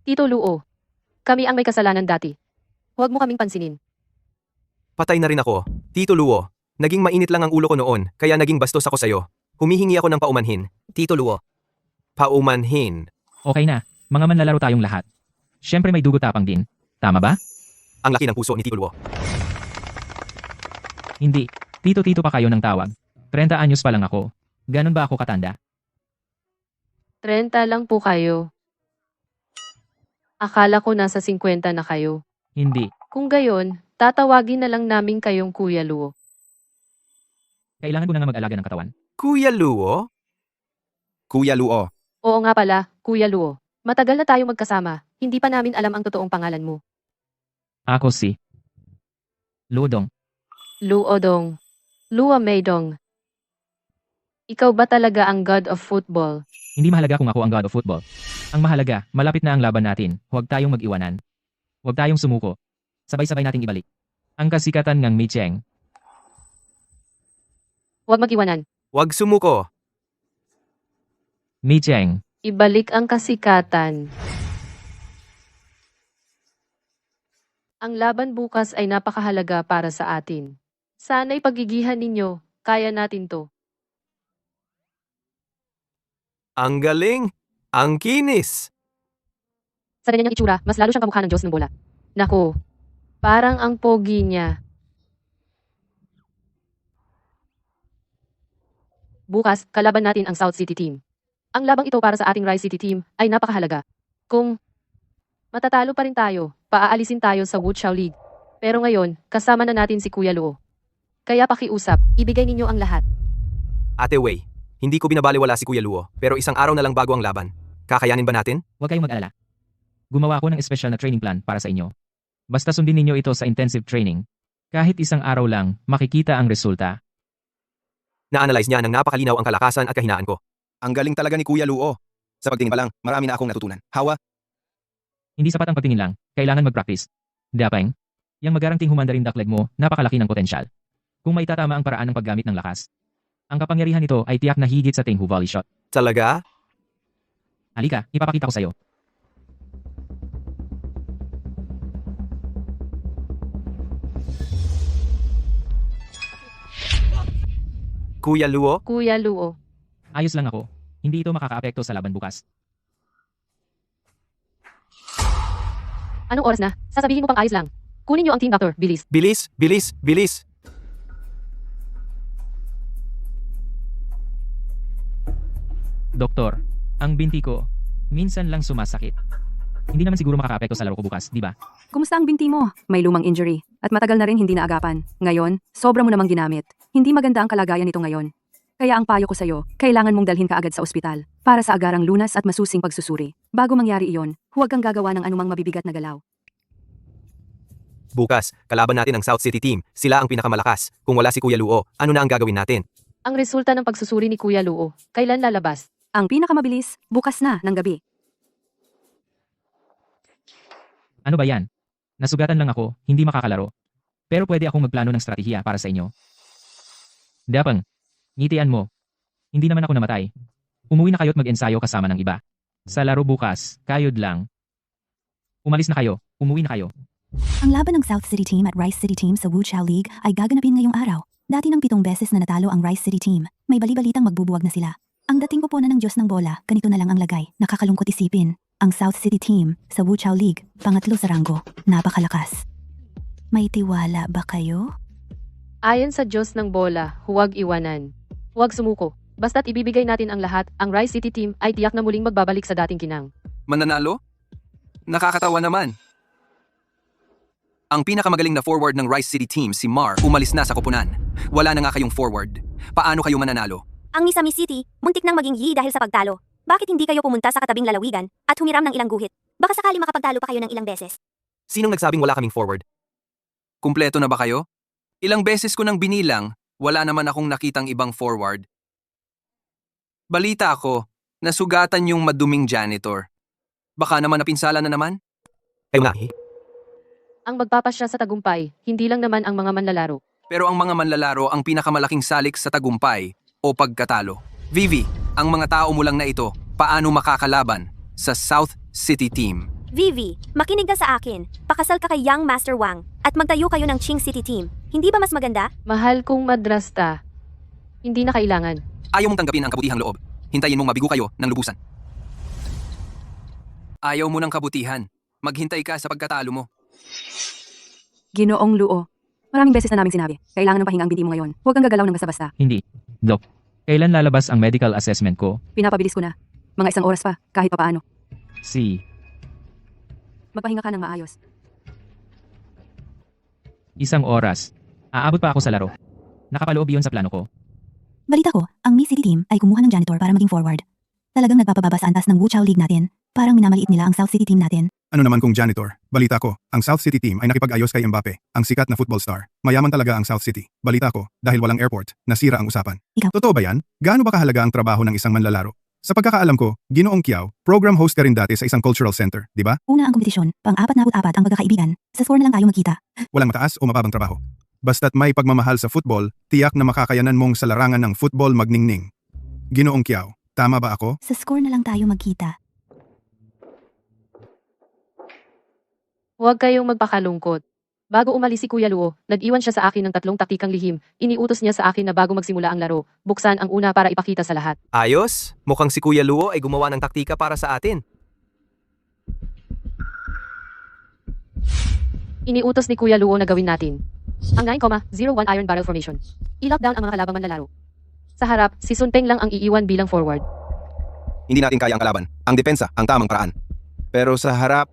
Speaker 3: Tito Luo. Kami ang may kasalanan dati. Huwag mo kaming pansinin.
Speaker 4: Patay na rin ako. Tito Luo, naging mainit lang ang ulo ko noon, kaya naging bastos ako sa'yo. Humihingi ako ng paumanhin.
Speaker 2: Tito Luo.
Speaker 4: Paumanhin.
Speaker 1: Okay na, mga manlalaro tayong lahat. Siyempre may dugo tapang din. Tama ba?
Speaker 4: Ang laki ng puso ni Tito Luo.
Speaker 1: Hindi. Tito-tito pa kayo ng tawag. 30 anyos pa lang ako. Ganon ba ako katanda?
Speaker 3: 30 lang po kayo. Akala ko nasa 50 na kayo.
Speaker 1: Hindi.
Speaker 3: Kung gayon, tatawagin na lang namin kayong Kuya Luo.
Speaker 1: Kailangan ko na nga mag-alaga ng katawan.
Speaker 4: Kuya Luo?
Speaker 2: Kuya Luo.
Speaker 3: Oo nga pala, Kuya Luo. Matagal na tayo magkasama. Hindi pa namin alam ang totoong pangalan mo.
Speaker 1: Ako si Ludong.
Speaker 3: Luodong. Lua Maydong. Ikaw ba talaga ang God of Football?
Speaker 1: Hindi mahalaga kung ako ang God of Football. Ang mahalaga, malapit na ang laban natin. Huwag tayong mag-iwanan. Huwag tayong sumuko. Sabay-sabay nating ibalik ang kasikatan ng Micheng.
Speaker 3: Huwag mag-iwanan.
Speaker 4: Huwag sumuko.
Speaker 1: Micheng.
Speaker 3: Ibalik ang kasikatan. Ang laban bukas ay napakahalaga para sa atin. Sana'y pagigihan ninyo. Kaya natin to.
Speaker 4: Ang galing. Ang kinis.
Speaker 3: Sa kanyang itsura, mas lalo siyang kamukha ng Diyos ng bola. Naku, parang ang pogi niya. Bukas, kalaban natin ang South City team. Ang labang ito para sa ating Rise City team ay napakahalaga. Kung matatalo pa rin tayo, paaalisin tayo sa Wuchao League. Pero ngayon, kasama na natin si Kuya Luo. Kaya pakiusap, ibigay ninyo ang lahat.
Speaker 4: Ate Wei, hindi ko binabalewala si Kuya Luo, pero isang araw na lang bago ang laban. Kakayanin ba natin?
Speaker 1: Huwag kayong mag-alala. Gumawa ako ng espesyal na training plan para sa inyo. Basta sundin ninyo ito sa intensive training. Kahit isang araw lang, makikita ang resulta.
Speaker 4: Na-analyze niya ng napakalinaw ang kalakasan at kahinaan ko.
Speaker 2: Ang galing talaga ni Kuya Luo. Sa pagtingin pa lang, marami na akong natutunan. Hawa,
Speaker 1: Hindi sapat ang pagtingin lang, kailangan mag-practice. Dapeng, yang magaranting humandarin dakleg mo, napakalaki ng potensyal. Kung may tatama ang paraan ng paggamit ng lakas. Ang kapangyarihan nito ay tiyak na higit sa Tenghu volley shot.
Speaker 4: Talaga?
Speaker 1: Halika, ipapakita ko sa'yo.
Speaker 4: Kuya Luo?
Speaker 3: Kuya Luo.
Speaker 1: Ayos lang ako. Hindi ito makakaapekto sa laban bukas.
Speaker 3: Anong oras na? Sasabihin mo pang ayos lang. Kunin niyo ang team doctor, bilis.
Speaker 4: Bilis, bilis, bilis.
Speaker 1: Doktor, ang binti ko, minsan lang sumasakit. Hindi naman siguro makakaapekto sa laro ko bukas, di ba?
Speaker 8: Kumusta ang binti mo? May lumang injury at matagal na rin hindi naagapan. Ngayon, sobra mo namang ginamit. Hindi maganda ang kalagayan nito ngayon. Kaya ang payo ko sa'yo, kailangan mong dalhin ka agad sa ospital para sa agarang lunas at masusing pagsusuri. Bago mangyari iyon, huwag kang gagawa ng anumang mabibigat na galaw.
Speaker 4: Bukas, kalaban natin ang South City team. Sila ang pinakamalakas. Kung wala si Kuya Luo, ano na ang gagawin natin?
Speaker 3: Ang resulta ng pagsusuri ni Kuya Luo, kailan lalabas?
Speaker 8: Ang pinakamabilis, bukas na ng gabi.
Speaker 1: Ano ba yan? Nasugatan lang ako, hindi makakalaro. Pero pwede akong magplano ng strategiya para sa inyo. Dapang, ngitian mo. Hindi naman ako namatay. Umuwi na kayo't mag-ensayo kasama ng iba. Sa laro bukas, kayod lang. Umalis na kayo, umuwi na kayo.
Speaker 9: Ang laban ng South City Team at Rice City Team sa Wu Chao League ay gaganapin ngayong araw. Dati ng 7 beses na natalo ang Rice City Team, may bali-balitang magbubuwag na sila. Ang dating popona ng Diyos ng bola, ganito na lang ang lagay. Nakakalungkot isipin. Ang South City Team sa Wu Chao League, pangatlo sa ranggo, napakalakas. May tiwala ba kayo?
Speaker 3: Ayon sa Diyos ng bola, huwag iwanan. Huwag sumuko. Basta't ibibigay natin ang lahat, ang Rice City Team ay tiyak na muling magbabalik sa dating kinang.
Speaker 5: Mananalo? Nakakatawa naman. Ang pinakamagaling na forward ng Rice City Team, si Mar, umalis na sa koponan. Wala na nga kayong forward. Paano kayo mananalo?
Speaker 6: Ang Misami City, muntik nang maging yi dahil sa pagtalo. Bakit hindi kayo pumunta sa katabing lalawigan at humiram ng ilang guhit? Baka sakali makapagtalo pa kayo ng ilang beses.
Speaker 4: Sinong nagsabing wala kaming forward?
Speaker 5: Kumpleto na ba kayo? Ilang beses ko nang binilang, wala naman akong nakitang ibang forward. Balita ko, nasugatan yung maduming janitor. Baka naman napinsala na naman?
Speaker 4: Kayo nga.
Speaker 3: Ang magpapasya sa tagumpay, hindi lang naman ang mga manlalaro.
Speaker 5: Pero ang mga manlalaro ang pinakamalaking salik sa tagumpay o pagkatalo. Vivi, ang mga tao mo lang na ito, paano makakalaban sa South City Team?
Speaker 6: Vivi, makinig ka sa akin. Pakasal ka kay Young Master Wang at magtayo kayo ng Qing City Team. Hindi ba mas maganda?
Speaker 3: Mahal kong madrasta. Hindi na kailangan.
Speaker 5: Ayaw mong tanggapin ang kabutihang loob. Hintayin mong mabigo kayo ng lubusan. Ayaw mo ng kabutihan. Maghintay ka sa pagkatalo mo.
Speaker 8: Ginoong Luo. Maraming beses na namin sinabi, kailangan ng pahinga ang binti mo ngayon. Huwag kang gagalaw ng basta-basta.
Speaker 1: Hindi. Doc, kailan lalabas ang medical assessment ko?
Speaker 8: Pinapabilis ko na. Mga 1 oras pa, kahit papaano.
Speaker 1: Si,
Speaker 8: Magpahinga ka ng maayos.
Speaker 1: 1 oras. Aabot pa ako sa laro. Nakapaloob yun sa plano ko.
Speaker 9: Balita ko, ang Mi City Team ay kumuha ng janitor para maging forward. Talagang nagpapababa sa antas ng Wu Chao League natin. Parang minamaliit nila ang South City Team natin.
Speaker 7: Ano naman kung janitor? Balita ko, ang South City Team ay nakipag-ayos kay Mbappe, ang sikat na football star. Mayaman talaga ang South City. Balita ko, dahil walang airport, nasira ang usapan.
Speaker 9: Ikaw.
Speaker 7: Totoo ba yan? Gaano ba kahalaga ang trabaho ng isang manlalaro? Sa pagkakaalam ko, Ginoong Kiao, program host ka rin dati sa isang cultural center, di ba?
Speaker 9: Una ang kompetisyon, pang-44 ang pagkakaibigan. Sa score na lang tayo magkita.
Speaker 7: Walang mataas o mababang trabaho. Basta't may pagmamahal sa football, tiyak na makakayanan mong sa larangan ng football magningning. Ginoong Kiao, tama ba ako?
Speaker 9: Sa score na lang tayo magkita.
Speaker 3: Huwag kayong magpakalungkot. Bago umalis si Kuya Luo, nag-iwan siya sa akin ng 3 taktikang lihim. Iniutos niya sa akin na bago magsimula ang laro, buksan ang una para ipakita sa lahat.
Speaker 4: Ayos, mukhang si Kuya Luo ay gumawa ng taktika para sa atin.
Speaker 3: Iniutos ni Kuya Luo na gawin natin ang 9,01 Iron Barrel Formation. I-lockdown ang mga kalabang manlalaro. Sa harap, si Sun Peng lang ang iiwan bilang forward.
Speaker 2: Hindi natin kaya ang kalaban. Ang depensa, ang tamang paraan. Pero sa harap,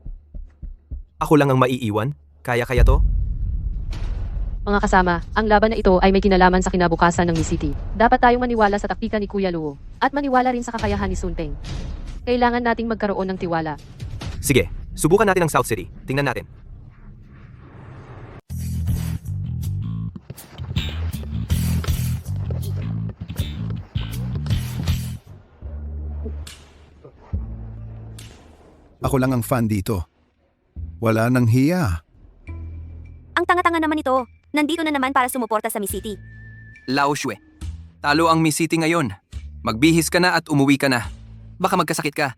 Speaker 4: Ako lang ang maiiwan? Kaya to?
Speaker 3: Mga kasama, ang laban na ito ay may kinalaman sa kinabukasan ng Mi City. Dapat tayong maniwala sa taktika ni Kuya Luo at maniwala rin sa kakayahan ni Sun Peng. Kailangan nating magkaroon ng tiwala.
Speaker 4: Sige, subukan natin ang South City. Tingnan natin.
Speaker 7: Ako lang ang fan dito. Wala nang hiya.
Speaker 6: Ang tanga-tanga naman ito. Nandito na naman para sumuporta sa Mi City.
Speaker 5: Lao Shue. Talo ang Mi City ngayon. Magbihis ka na at umuwi ka na. Baka magkasakit ka.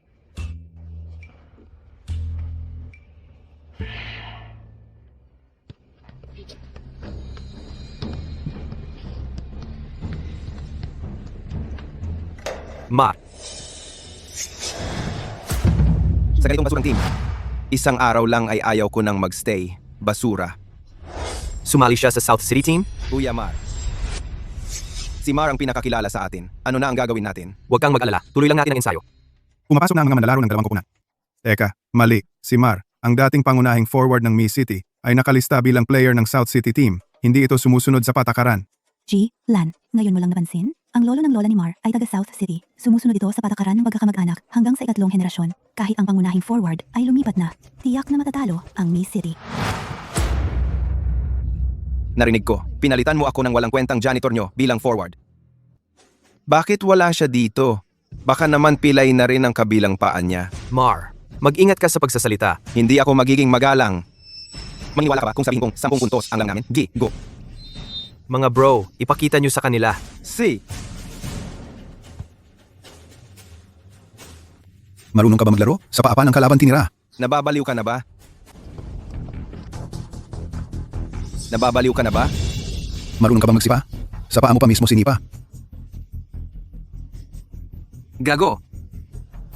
Speaker 2: sa ganitong basurang team, isang araw lang ay ayaw ko nang magstay. Basura.
Speaker 4: Sumali siya sa South City Team?
Speaker 2: Kuya Mar. Si Mar ang pinakakilala sa atin. Ano na ang gagawin natin?
Speaker 4: Huwag kang mag-alala. Tuloy lang natin ang ensayo.
Speaker 7: Pumapasok na ang mga manlalaro ng dalawang koponan. Teka, mali. Si Mar, ang dating pangunahing forward ng Mi City, ay nakalista bilang player ng South City Team. Hindi ito sumusunod sa patakaran.
Speaker 9: G. Lan, ngayon mo lang napansin? Ang lolo ng lola ni Mar ay taga South City. Sumusunod ito sa patakaran ng pagkakamag-anak hanggang sa 3 henerasyon. Kahit ang pangunahing forward ay lumipat na, tiyak na matatalo ang Mi City.
Speaker 2: Narinig ko, pinalitan mo ako ng walang kwentang janitor nyo bilang forward. Bakit wala siya dito? Baka naman pilay na rin ang kabilang paan niya.
Speaker 4: Mar, mag-ingat ka sa pagsasalita.
Speaker 2: Hindi ako magiging magalang. Maniwala ka ba kung sabihin kong 10 puntos ang lang namin? Go!
Speaker 4: Mga bro, ipakita nyo sa kanila.
Speaker 2: Si!
Speaker 7: Marunong ka ba maglaro? Sa paapa ng kalaban tinira.
Speaker 2: Nababaliw ka na ba? Nababaliw ka na ba?
Speaker 7: Marunong ka ba magsipa? Sa paa mo pa mismo sinipa.
Speaker 5: Gago.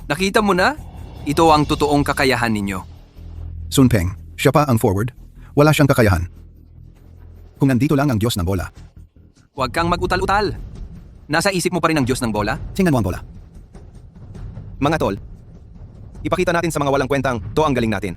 Speaker 5: Nakita mo na? Ito ang totoong kakayahan ninyo.
Speaker 7: Sun Peng, siya pa ang forward. Wala siyang kakayahan. Kung nandito lang ang Diyos ng bola,
Speaker 5: Huwag kang mag-utal-utal. Nasa isip mo pa rin ang Diyos ng bola?
Speaker 7: tingnan mo ang bola.
Speaker 2: Mga tol, ipakita natin sa mga walang kwentang to ang galing natin.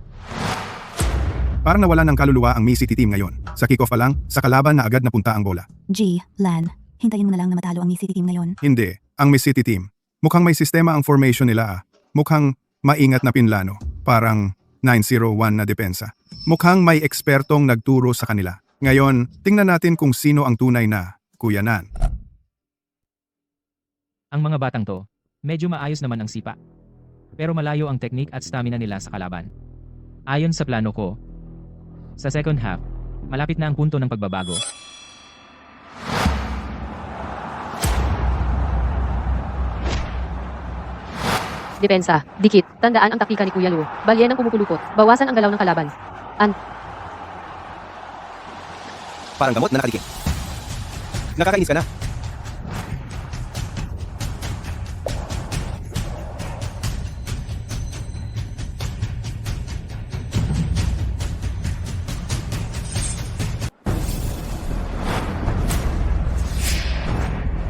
Speaker 7: Parang nawala ng kaluluwa ang Mi City team ngayon. Sa kickoff pa lang, sa kalaban na agad napunta ang bola.
Speaker 9: G, Lan, hintayin mo na lang na matalo ang Mi City team ngayon.
Speaker 7: Hindi, ang Mi City team. Mukhang may sistema ang formation nila. Mukhang maingat na pinlano. Parang 901 na depensa. Mukhang may ekspertong nagturo sa kanila. Ngayon, tingnan natin kung sino ang tunay na kuyanan.
Speaker 1: Ang mga batang to, medyo maayos naman ang sipa. Pero malayo ang technique at stamina nila sa kalaban. Ayon sa plano ko, sa second half, malapit na ang punto ng pagbabago.
Speaker 3: Depensa, dikit, tandaan ang taktika ni Kuya Luo. Balyan ang pumupulupot, bawasan ang galaw ng kalaban.
Speaker 2: Parang gamot na nakadikit. Nakakainis ka na.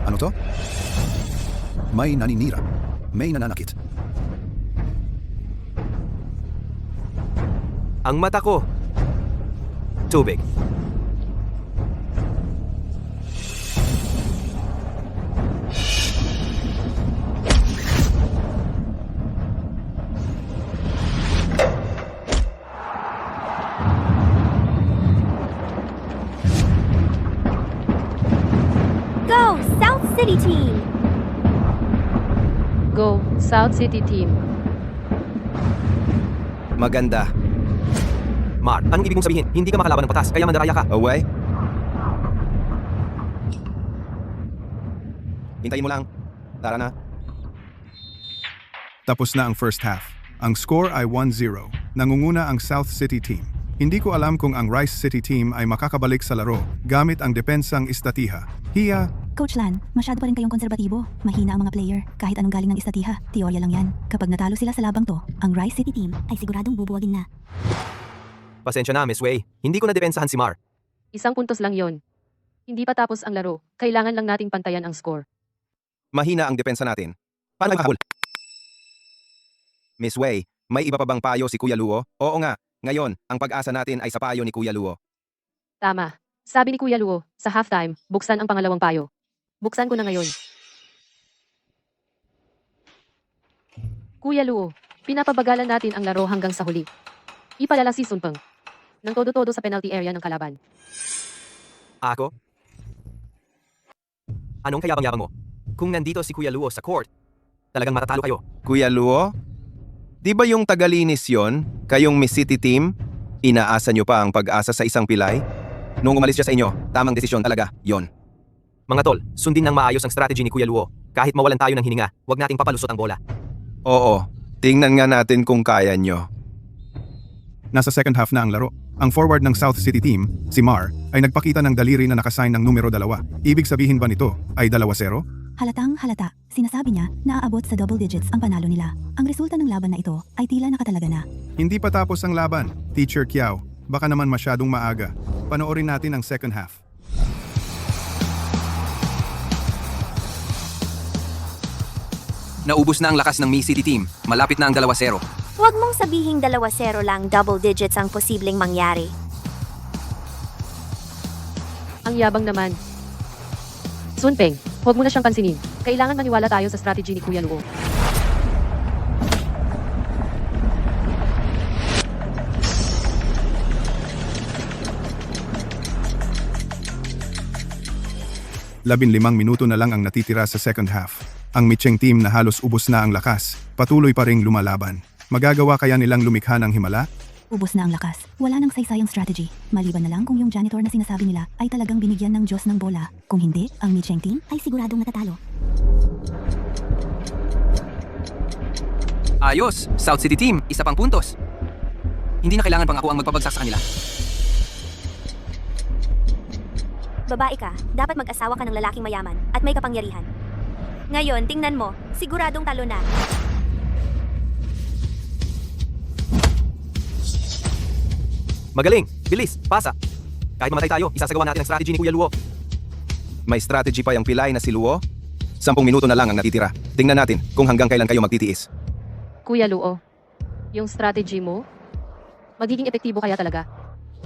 Speaker 7: Ano to? May naninira. May nananakit.
Speaker 4: Ang mata ko. Tubig.
Speaker 6: Go, South City team!
Speaker 3: Go, South City team.
Speaker 2: Maganda.
Speaker 4: Mar, anong ibig mong sabihin? Hindi ka makalaban ng patas, kaya mandaraya ka.
Speaker 2: Away? Hintayin mo lang. Tara na.
Speaker 7: Tapos na ang first half. Ang score ay 1-0. Nangunguna ang South City team. Hindi ko alam kung ang Rice City team ay makakabalik sa laro gamit ang depensang istatiha. Hiya,
Speaker 9: Coach Lan, masyado pa rin kayong konserbatibo. Mahina ang mga player. Kahit anong galing ng istatiha, teorya lang yan. Kapag natalo sila sa labang to, ang Rice City team ay siguradong bubuwagin na.
Speaker 4: Pasensya na, Miss Wei. Hindi ko na depensahan si Mar.
Speaker 3: Isang puntos lang yon. Hindi pa tapos ang laro, kailangan lang nating pantayan ang score.
Speaker 2: Mahina ang depensa natin. Paano makakahul? Miss Wei, may iba pa bang payo si Kuya Luo? Oo nga, ngayon, ang pag-asa natin ay sa payo ni Kuya Luo.
Speaker 3: Tama. Sabi ni Kuya Luo, sa halftime, buksan ang pangalawang payo. Buksan ko na ngayon. Kuya Luo, pinapabagalan natin ang laro hanggang sa huli. Ipalala si Sun Peng nang todo-todo sa penalty area ng kalaban.
Speaker 4: Ako? Anong kayabang-yabang mo? Kung nandito si Kuya Luo sa court, talagang matatalo kayo.
Speaker 2: Kuya Luo? Di ba yung tagalinis yon? Kayong Miss City team? Inaasa nyo pa ang pag-asa sa isang pilay? Nung umalis siya sa inyo, tamang desisyon talaga, yon.
Speaker 4: Mga tol, sundin ng maayos ang strategy ni Kuya Luo. Kahit mawalan tayo ng hininga, huwag nating papalusot ang bola.
Speaker 2: Oo, tingnan nga natin kung kaya nyo.
Speaker 7: nasa second half na ang laro. Ang forward ng South City team, si Mar, ay nagpakita ng daliri na nakasign ng numero 2. Ibig sabihin ba nito ay 2-0?
Speaker 9: Halatang halata, sinasabi niya na aabot sa double digits ang panalo nila. Ang resulta ng laban na ito ay tila nakatalaga na.
Speaker 7: Hindi pa tapos ang laban, Teacher Kiao. Baka naman masyadong maaga. Panoorin natin ang second half.
Speaker 5: Naubos na ang lakas ng Mi City team. Malapit na ang 2-0.
Speaker 6: Huwag mong sabihing 2-0 lang, double digits ang posibleng mangyari.
Speaker 3: Ang yabang naman. Sun Peng, huwag mo na siyang pansinin. Kailangan maniwala tayo sa strategy ni Kuya Luo.
Speaker 7: Labinlimang minuto na lang ang natitira sa second half. Ang Micheng team na halos ubos na ang lakas, patuloy pa ring lumalaban. Magagawa kaya nilang lumikha ng himala?
Speaker 9: Ubos na ang lakas. Wala nang saysayang strategy. Maliban na lang kung yung janitor na sinasabi nila ay talagang binigyan ng Diyos ng bola. Kung hindi, ang Micheng team ay siguradong natatalo.
Speaker 5: Ayos! South City team, isa pang puntos. Hindi na kailangan pang ako ang magpabagsak sa kanila.
Speaker 6: Babae ka, dapat mag-asawa ka ng lalaking mayaman at may kapangyarihan. Ngayon, tingnan mo, siguradong talo na.
Speaker 4: Magaling! Bilis! Pasa! Kahit mamatay tayo, isasagawa natin ang strategy ni Kuya Luo.
Speaker 2: May strategy pa yung pilay na si Luo? 10 minuto na lang ang natitira. Tingnan natin kung hanggang kailan kayo magtitiis.
Speaker 3: Kuya Luo, yung strategy mo, magiging epektibo kaya talaga?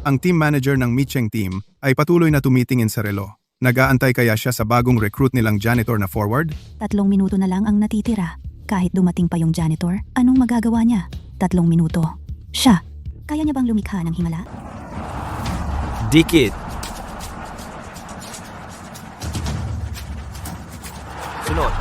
Speaker 7: Ang team manager ng Micheng team ay patuloy na tumitingin sa relo. Nag-aantay kaya siya sa bagong recruit nilang janitor na forward?
Speaker 9: 3 minuto na lang ang natitira. Kahit dumating pa yung janitor, anong magagawa niya? 3 minuto. Siya, kaya niya bang lumikha ng himala?
Speaker 4: Dikit! Sunod.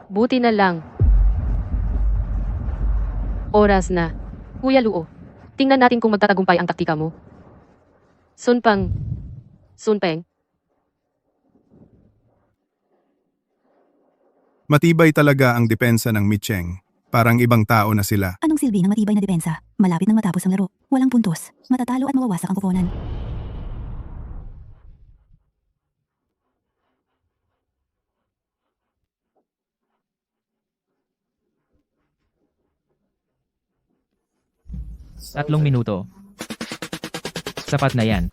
Speaker 3: Buti na lang. Oras na. Kuya Luo, tingnan natin kung magtatagumpay ang taktika mo. Sunpang. Sunpeng.
Speaker 7: Matibay talaga ang depensa ng Micheng. Parang ibang tao na sila.
Speaker 9: Anong silbi ng matibay na depensa? Malapit nang matapos ang laro. Walang puntos. Matatalo at mawawasak ang kuponan.
Speaker 1: Tatlong minuto. Sapat na yan.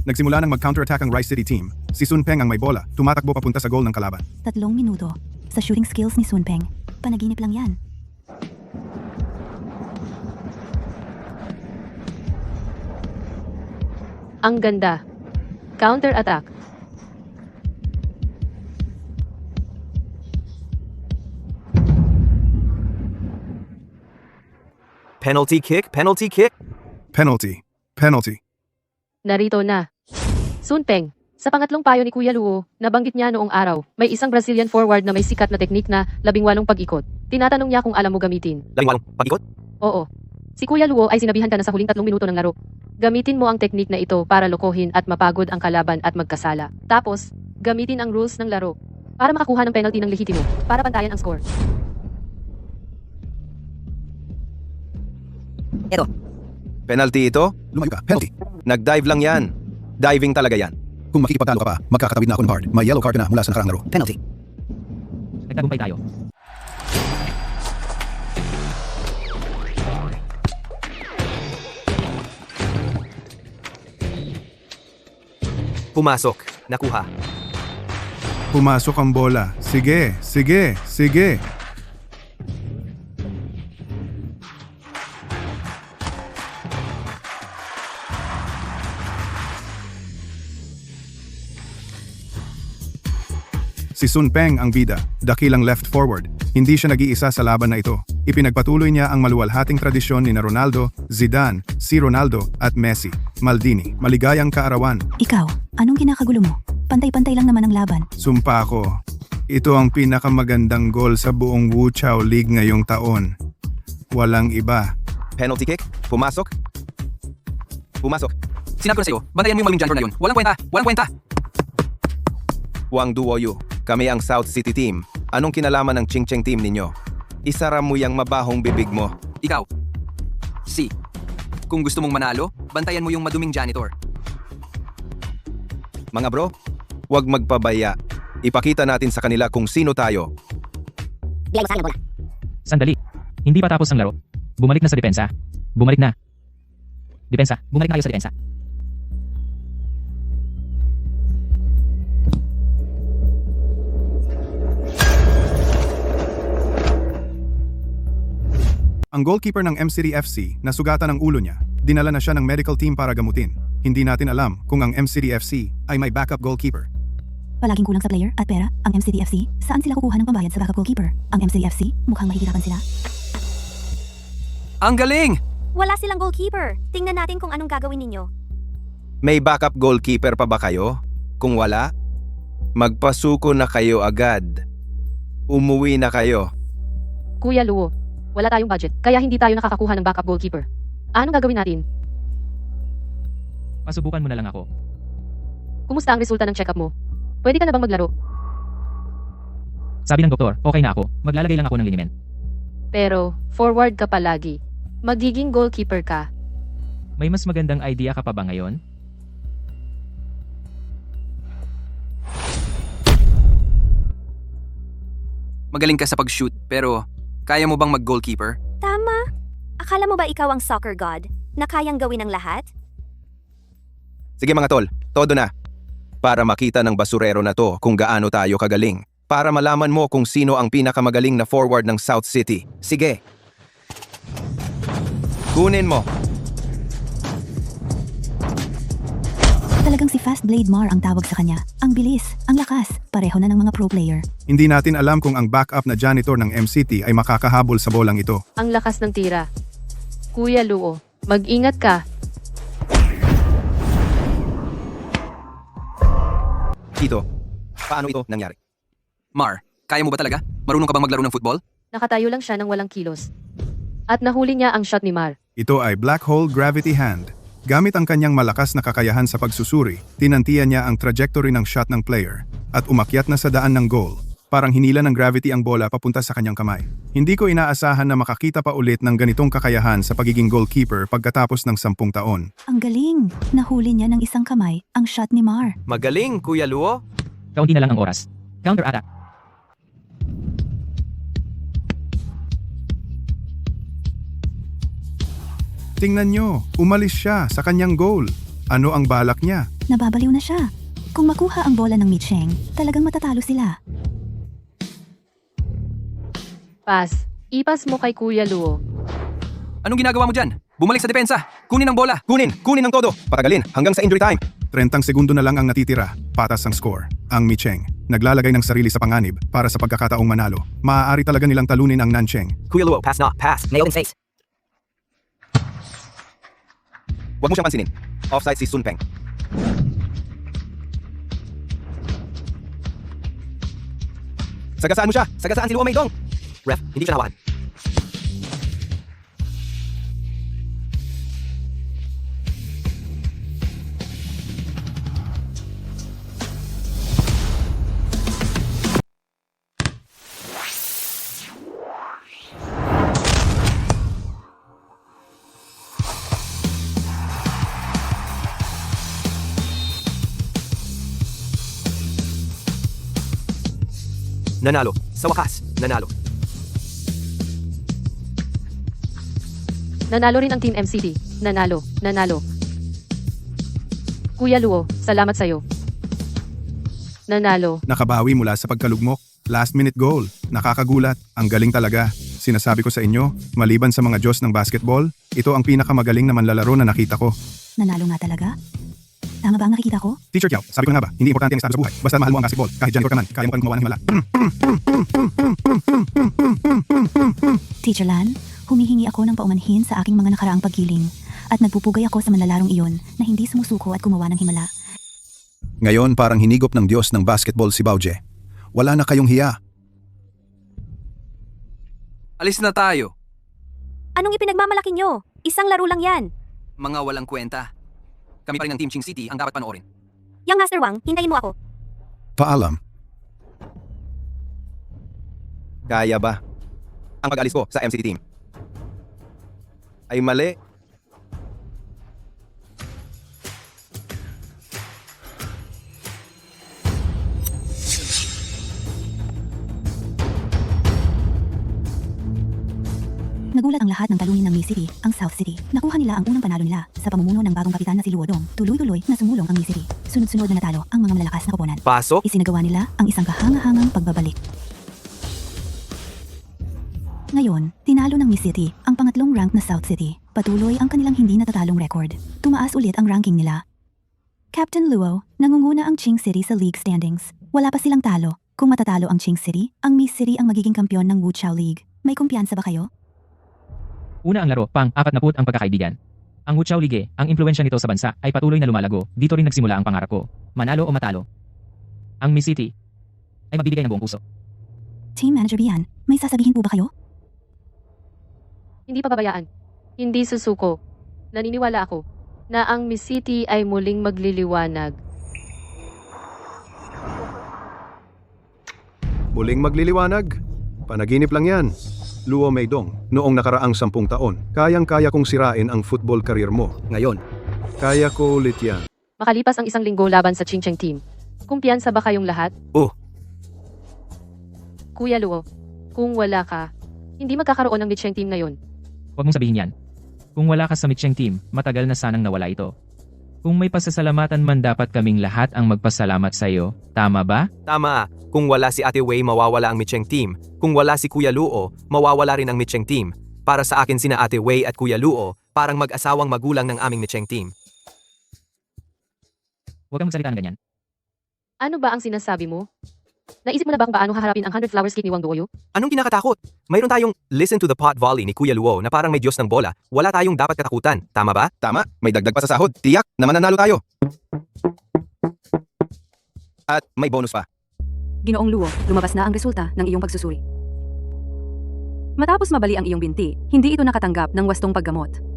Speaker 7: Nagsimula nang mag-counterattack ang Rice City team. Si Sun Peng ang may bola, tumatakbo papunta sa goal ng kalaban.
Speaker 9: 3 minuto. Sa shooting skills ni Sun Peng, panaginip lang yan.
Speaker 3: Ang ganda. Counter-attack.
Speaker 4: Penalty kick, penalty kick.
Speaker 7: Penalty. Penalty.
Speaker 3: Narito na. Sunpeng. Sa pangatlong payo ni Kuya Luo, nabanggit niya noong araw, may isang Brazilian forward na may sikat na teknik na 18 pag-ikot. Tinatanong niya kung alam mo gamitin.
Speaker 4: Labing 8 pag-ikot.
Speaker 3: Oo. Si Kuya Luo ay sinabihan ka na sa huling 3 minuto ng laro. Gamitin mo ang teknik na ito para lokohin at mapagod ang kalaban at magkasala. Tapos, gamitin ang rules ng laro para makakuha ng penalty ng lehitimo, para pantayan ang score.
Speaker 2: Penalty ito?
Speaker 7: Lumayo ka. Penalty.
Speaker 2: Nag-dive lang yan. Diving talaga yan.
Speaker 7: Kung makikipagtalo ka pa, magkakatawid na ako ng card. May yellow card na mula sa nakaraang laro. Penalty.
Speaker 1: Nagtagumpay tayo.
Speaker 4: Pumasok. Nakuha.
Speaker 7: Pumasok ang bola. Sige, sige, sige. Si Sun Peng ang bida, dakilang left forward. Hindi siya nag-iisa sa laban na ito. Ipinagpatuloy niya ang maluwalhating tradisyon ni na Ronaldo, Zidane, si Ronaldo at Messi. Maldini, maligayang kaarawan.
Speaker 9: Ikaw, anong kinakagulo mo? Pantay-pantay lang naman ang laban.
Speaker 7: Sumpa ko. Ito ang pinakamagandang gol sa buong Wu Chao League ngayong taon. Walang iba.
Speaker 2: Penalty kick? Pumasok? Pumasok.
Speaker 5: Sinabi ko na sa'yo, bantayan mo yung maling janitor na yun. Walang kwenta! Walang kwenta!
Speaker 2: Wang Duo Yu. Kami ang South City team. Anong kinalaman ng Ching Cheng team ninyo? Isara mo yung mabahong bibig mo.
Speaker 5: Ikaw. C. Kung gusto mong manalo, bantayan mo yung maduming janitor.
Speaker 2: Mga bro, huwag magpabaya. Ipakita natin sa kanila kung sino tayo.
Speaker 1: Sandali. Hindi pa tapos ang laro. Bumalik na sa depensa. Bumalik na. Depensa. Bumalik na kayo sa depensa.
Speaker 7: Ang goalkeeper ng MCity FC, nasugatan ang ulo niya. Dinala na siya ng medical team para gamutin. Hindi natin alam kung ang MCity FC ay may backup goalkeeper.
Speaker 9: Palaging kulang sa player at pera, ang MCD FC, saan sila kukuha ng pambayad sa backup goalkeeper? Ang MCD FC, mukhang mahihirapan sila.
Speaker 5: Ang galing!
Speaker 6: Wala silang goalkeeper. Tingnan natin kung anong gagawin ninyo.
Speaker 2: May backup goalkeeper pa ba kayo? Kung wala, magpasuko na kayo agad. Umuwi na kayo.
Speaker 3: Kuya Luo, wala tayong budget, kaya hindi tayo nakakakuha ng backup goalkeeper. Anong gagawin natin?
Speaker 1: Pasubukan mo na lang ako.
Speaker 3: Kumusta ang resulta ng check-up mo? Pwede ka na bang maglaro?
Speaker 1: Sabi ng doktor, okay na ako. Maglalagay lang ako ng liniment.
Speaker 3: Pero, forward ka palagi. Magiging goalkeeper ka.
Speaker 1: May mas magandang idea ka pa ba ngayon?
Speaker 5: Magaling ka sa pag-shoot, pero kaya mo bang mag-goalkeeper?
Speaker 6: Tama. Akala mo ba ikaw ang soccer god na kayang gawin ang lahat?
Speaker 2: Sige mga tol, todo na. Para makita ng basurero na to kung gaano tayo kagaling. Para malaman mo kung sino ang pinakamagaling na forward ng South City. Sige. Kunin mo.
Speaker 9: Talagang si Fast Blade Mar ang tawag sa kanya. Ang bilis, ang lakas, pareho na ng mga pro player.
Speaker 7: Hindi natin alam kung ang backup na janitor ng MCT ay makakahabol sa bolang ito.
Speaker 3: Ang lakas ng tira. Kuya Luo, mag-ingat ka.
Speaker 2: Tito, paano ito nangyari?
Speaker 5: Mar, kaya mo ba talaga? Marunong ka bang maglaro ng football?
Speaker 3: Nakatayo lang siya ng walang kilos. At nahuli niya ang shot ni Mar.
Speaker 7: Ito ay Black Hole Gravity Hand. Gamit ang kanyang malakas na kakayahan sa pagsusuri, tinantiyan niya ang trajectory ng shot ng player at umakyat na sa daan ng goal. Parang hinila ng gravity ang bola papunta sa kanyang kamay. Hindi ko inaasahan na makakita pa ulit ng ganitong kakayahan sa pagiging goalkeeper pagkatapos ng 10 taon.
Speaker 9: Ang galing! Nahuli niya ng isang kamay ang shot ni Mar.
Speaker 4: Magaling, Kuya Luo.
Speaker 1: Kaunti na lang ang oras. Counter-attack.
Speaker 7: Tingnan nyo, umalis siya sa kanyang goal. Ano ang balak niya?
Speaker 9: Nababaliw na siya. Kung makuha ang bola ng Micheng, talagang matatalo sila.
Speaker 3: Pass. Ipas mo kay Kuya Luo.
Speaker 5: Anong ginagawa mo dyan? Bumalik sa depensa. Kunin ang bola.
Speaker 2: Kunin ng todo. Patagalin hanggang sa injury time.
Speaker 7: 30 segundo na lang ang natitira. Patas ang score. Ang Micheng, naglalagay ng sarili sa panganib para sa pagkakataong manalo. Maaari talaga nilang talunin ang Nancheng.
Speaker 4: Kuya Luo, pass not, pass. Nailed in face.
Speaker 2: Huwag mo siyang pansinin. Offside si Sun Peng. Sagasaan mo siya. Sagasaan si Luo Meidong.
Speaker 4: Ref, hindi siya nahawakan. Nanalo. Sa wakas, nanalo.
Speaker 3: Nanalo rin ang Team MCT. Nanalo. Nanalo. Kuya Luo, salamat sa'yo. Nanalo.
Speaker 7: Nakabawi mula sa pagkalugmok. Last minute goal. Nakakagulat. Ang galing talaga. Sinasabi ko sa inyo, maliban sa mga Diyos ng basketball, ito ang pinakamagaling na manlalaro na nakita ko.
Speaker 9: Nanalo nga talaga? Tama ba ang nakikita ko?
Speaker 7: Teacher Kiao, sabi ko na nga ba, hindi importante ang estado sa buhay. Basta mahal mo ang basketball. Kahit janitor ka man, kaya mo pa rin gumawa ng himala.
Speaker 9: Teacher Lan, humihingi ako ng paumanhin sa aking mga nakaraang pagkiling at nagpupugay ako sa manlalarong iyon na hindi sumusuko at gumawa ng himala.
Speaker 7: Ngayon parang hinigop ng Diyos ng basketball si Bauje. Wala na kayong hiya.
Speaker 5: Alis na tayo.
Speaker 6: Anong ipinagmamalaki nyo? Isang laro lang yan.
Speaker 5: Mga walang kwenta. Kami pa rin ng Team Ching City ang dapat panoorin.
Speaker 6: Young Master Wang, hintayin mo ako.
Speaker 7: Paalam.
Speaker 2: Kaya ba? Ang pag-alis ko sa MCT team ay mali.
Speaker 9: Nagulat ang lahat ng talunin ng Mii City, ang South City. Nakuha nila ang unang panalo nila sa pamumuno ng bagong kapitan na si Luodong. Tuloy-tuloy na sumulong ang Mii City. Sunod-sunod na natalo ang mga malalakas na koponan.
Speaker 4: Pasok.
Speaker 9: Isinagawa nila ang isang kahanga-hangang pagbabalik. Ngayon, tinalo ng Mii City ang pangatlong rank na South City. Patuloy ang kanilang hindi natatalong record. Tumaas ulit ang ranking nila. Captain Luo, nangunguna ang Ching City sa league standings. Wala pa silang talo. Kung matatalo ang Ching City, ang Mii City ang magiging kampyon ng Wuchao League. May kumpiyansa ba kayo?
Speaker 1: Una ang laro, pang-40 ang pagkakaibigan. Ang Wuchao League, ang impluensya nito sa bansa ay patuloy na lumalago. Dito rin nagsimula ang pangarap ko. Manalo o matalo. Ang Mii City ay mabibigay ng buong puso.
Speaker 9: Team Manager Bian, may sasabihin po ba kayo?
Speaker 3: Hindi pababayaan. Hindi susuko. Naniniwala ako na ang Miss City ay muling magliliwanag.
Speaker 7: Muling magliliwanag? Panaginip lang yan. Luo Meidong, noong nakaraang 10 taon, kayang-kaya kong sirain ang football career mo. Ngayon, kaya ko ulit yan.
Speaker 3: Makalipas ang 1 linggo laban sa Ching Cheng team. Kumpiyansa ba kayong lahat?
Speaker 4: Oh.
Speaker 3: Kuya Luo, kung wala ka, hindi magkakaroon ng Micheng team ngayon.
Speaker 1: Huwag mong sabihin yan. Kung wala ka sa Micheng team, matagal na sanang nawala ito. Kung may pasasalamatan man dapat kaming lahat ang magpasalamat sa iyo, tama ba?
Speaker 4: Tama. Kung wala si Ate Wei, mawawala ang Micheng team. Kung wala si Kuya Luo, mawawala rin ang Micheng team. Para sa akin sina Ate Wei at Kuya Luo, parang mag-asawang magulang ng aming Micheng team.
Speaker 1: Huwag kang magsalita ng ganyan.
Speaker 3: Ano ba ang sinasabi mo? Naisip mo na ba kung paano haharapin ang 100 flowers cake ni Wang Duoyu?
Speaker 4: Anong kinakatakot? Mayroon tayong listen to the pot volley ni Kuya Luo na parang may Diyos ng bola. Wala tayong dapat katakutan. Tama ba?
Speaker 2: Tama, may dagdag pa sa sahod. Tiyak na mananalo tayo. At may bonus pa.
Speaker 8: Ginoong Luo, lumabas na ang resulta ng iyong pagsusuri. Matapos mabali ang iyong binti, hindi ito nakatanggap ng wastong paggamot.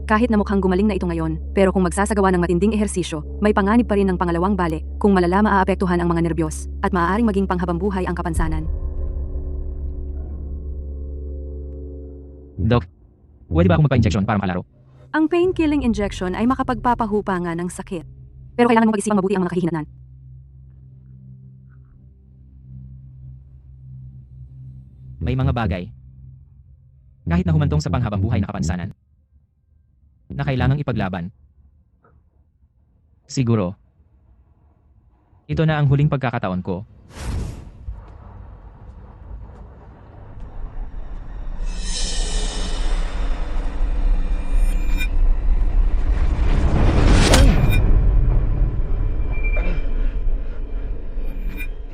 Speaker 8: Kahit na mukhang gumaling na ito ngayon, pero kung magsasagawa ng matinding ehersisyo, may panganib pa rin ng pangalawang bale kung malala maaapektuhan ang mga nerbiyos at maaaring maging panghabambuhay ang kapansanan.
Speaker 1: Doc, pwede ba akong magpa-injection para makalaro?
Speaker 8: Ang pain-killing injection ay makapagpapahupa nga ng sakit. Pero kailangan mo mag-isipang mabuti ang mga kahihinatnan.
Speaker 1: May mga bagay, kahit na humantong sa panghabang buhay na kapansanan, na kailangang ipaglaban. Siguro, ito na ang huling pagkakataon ko.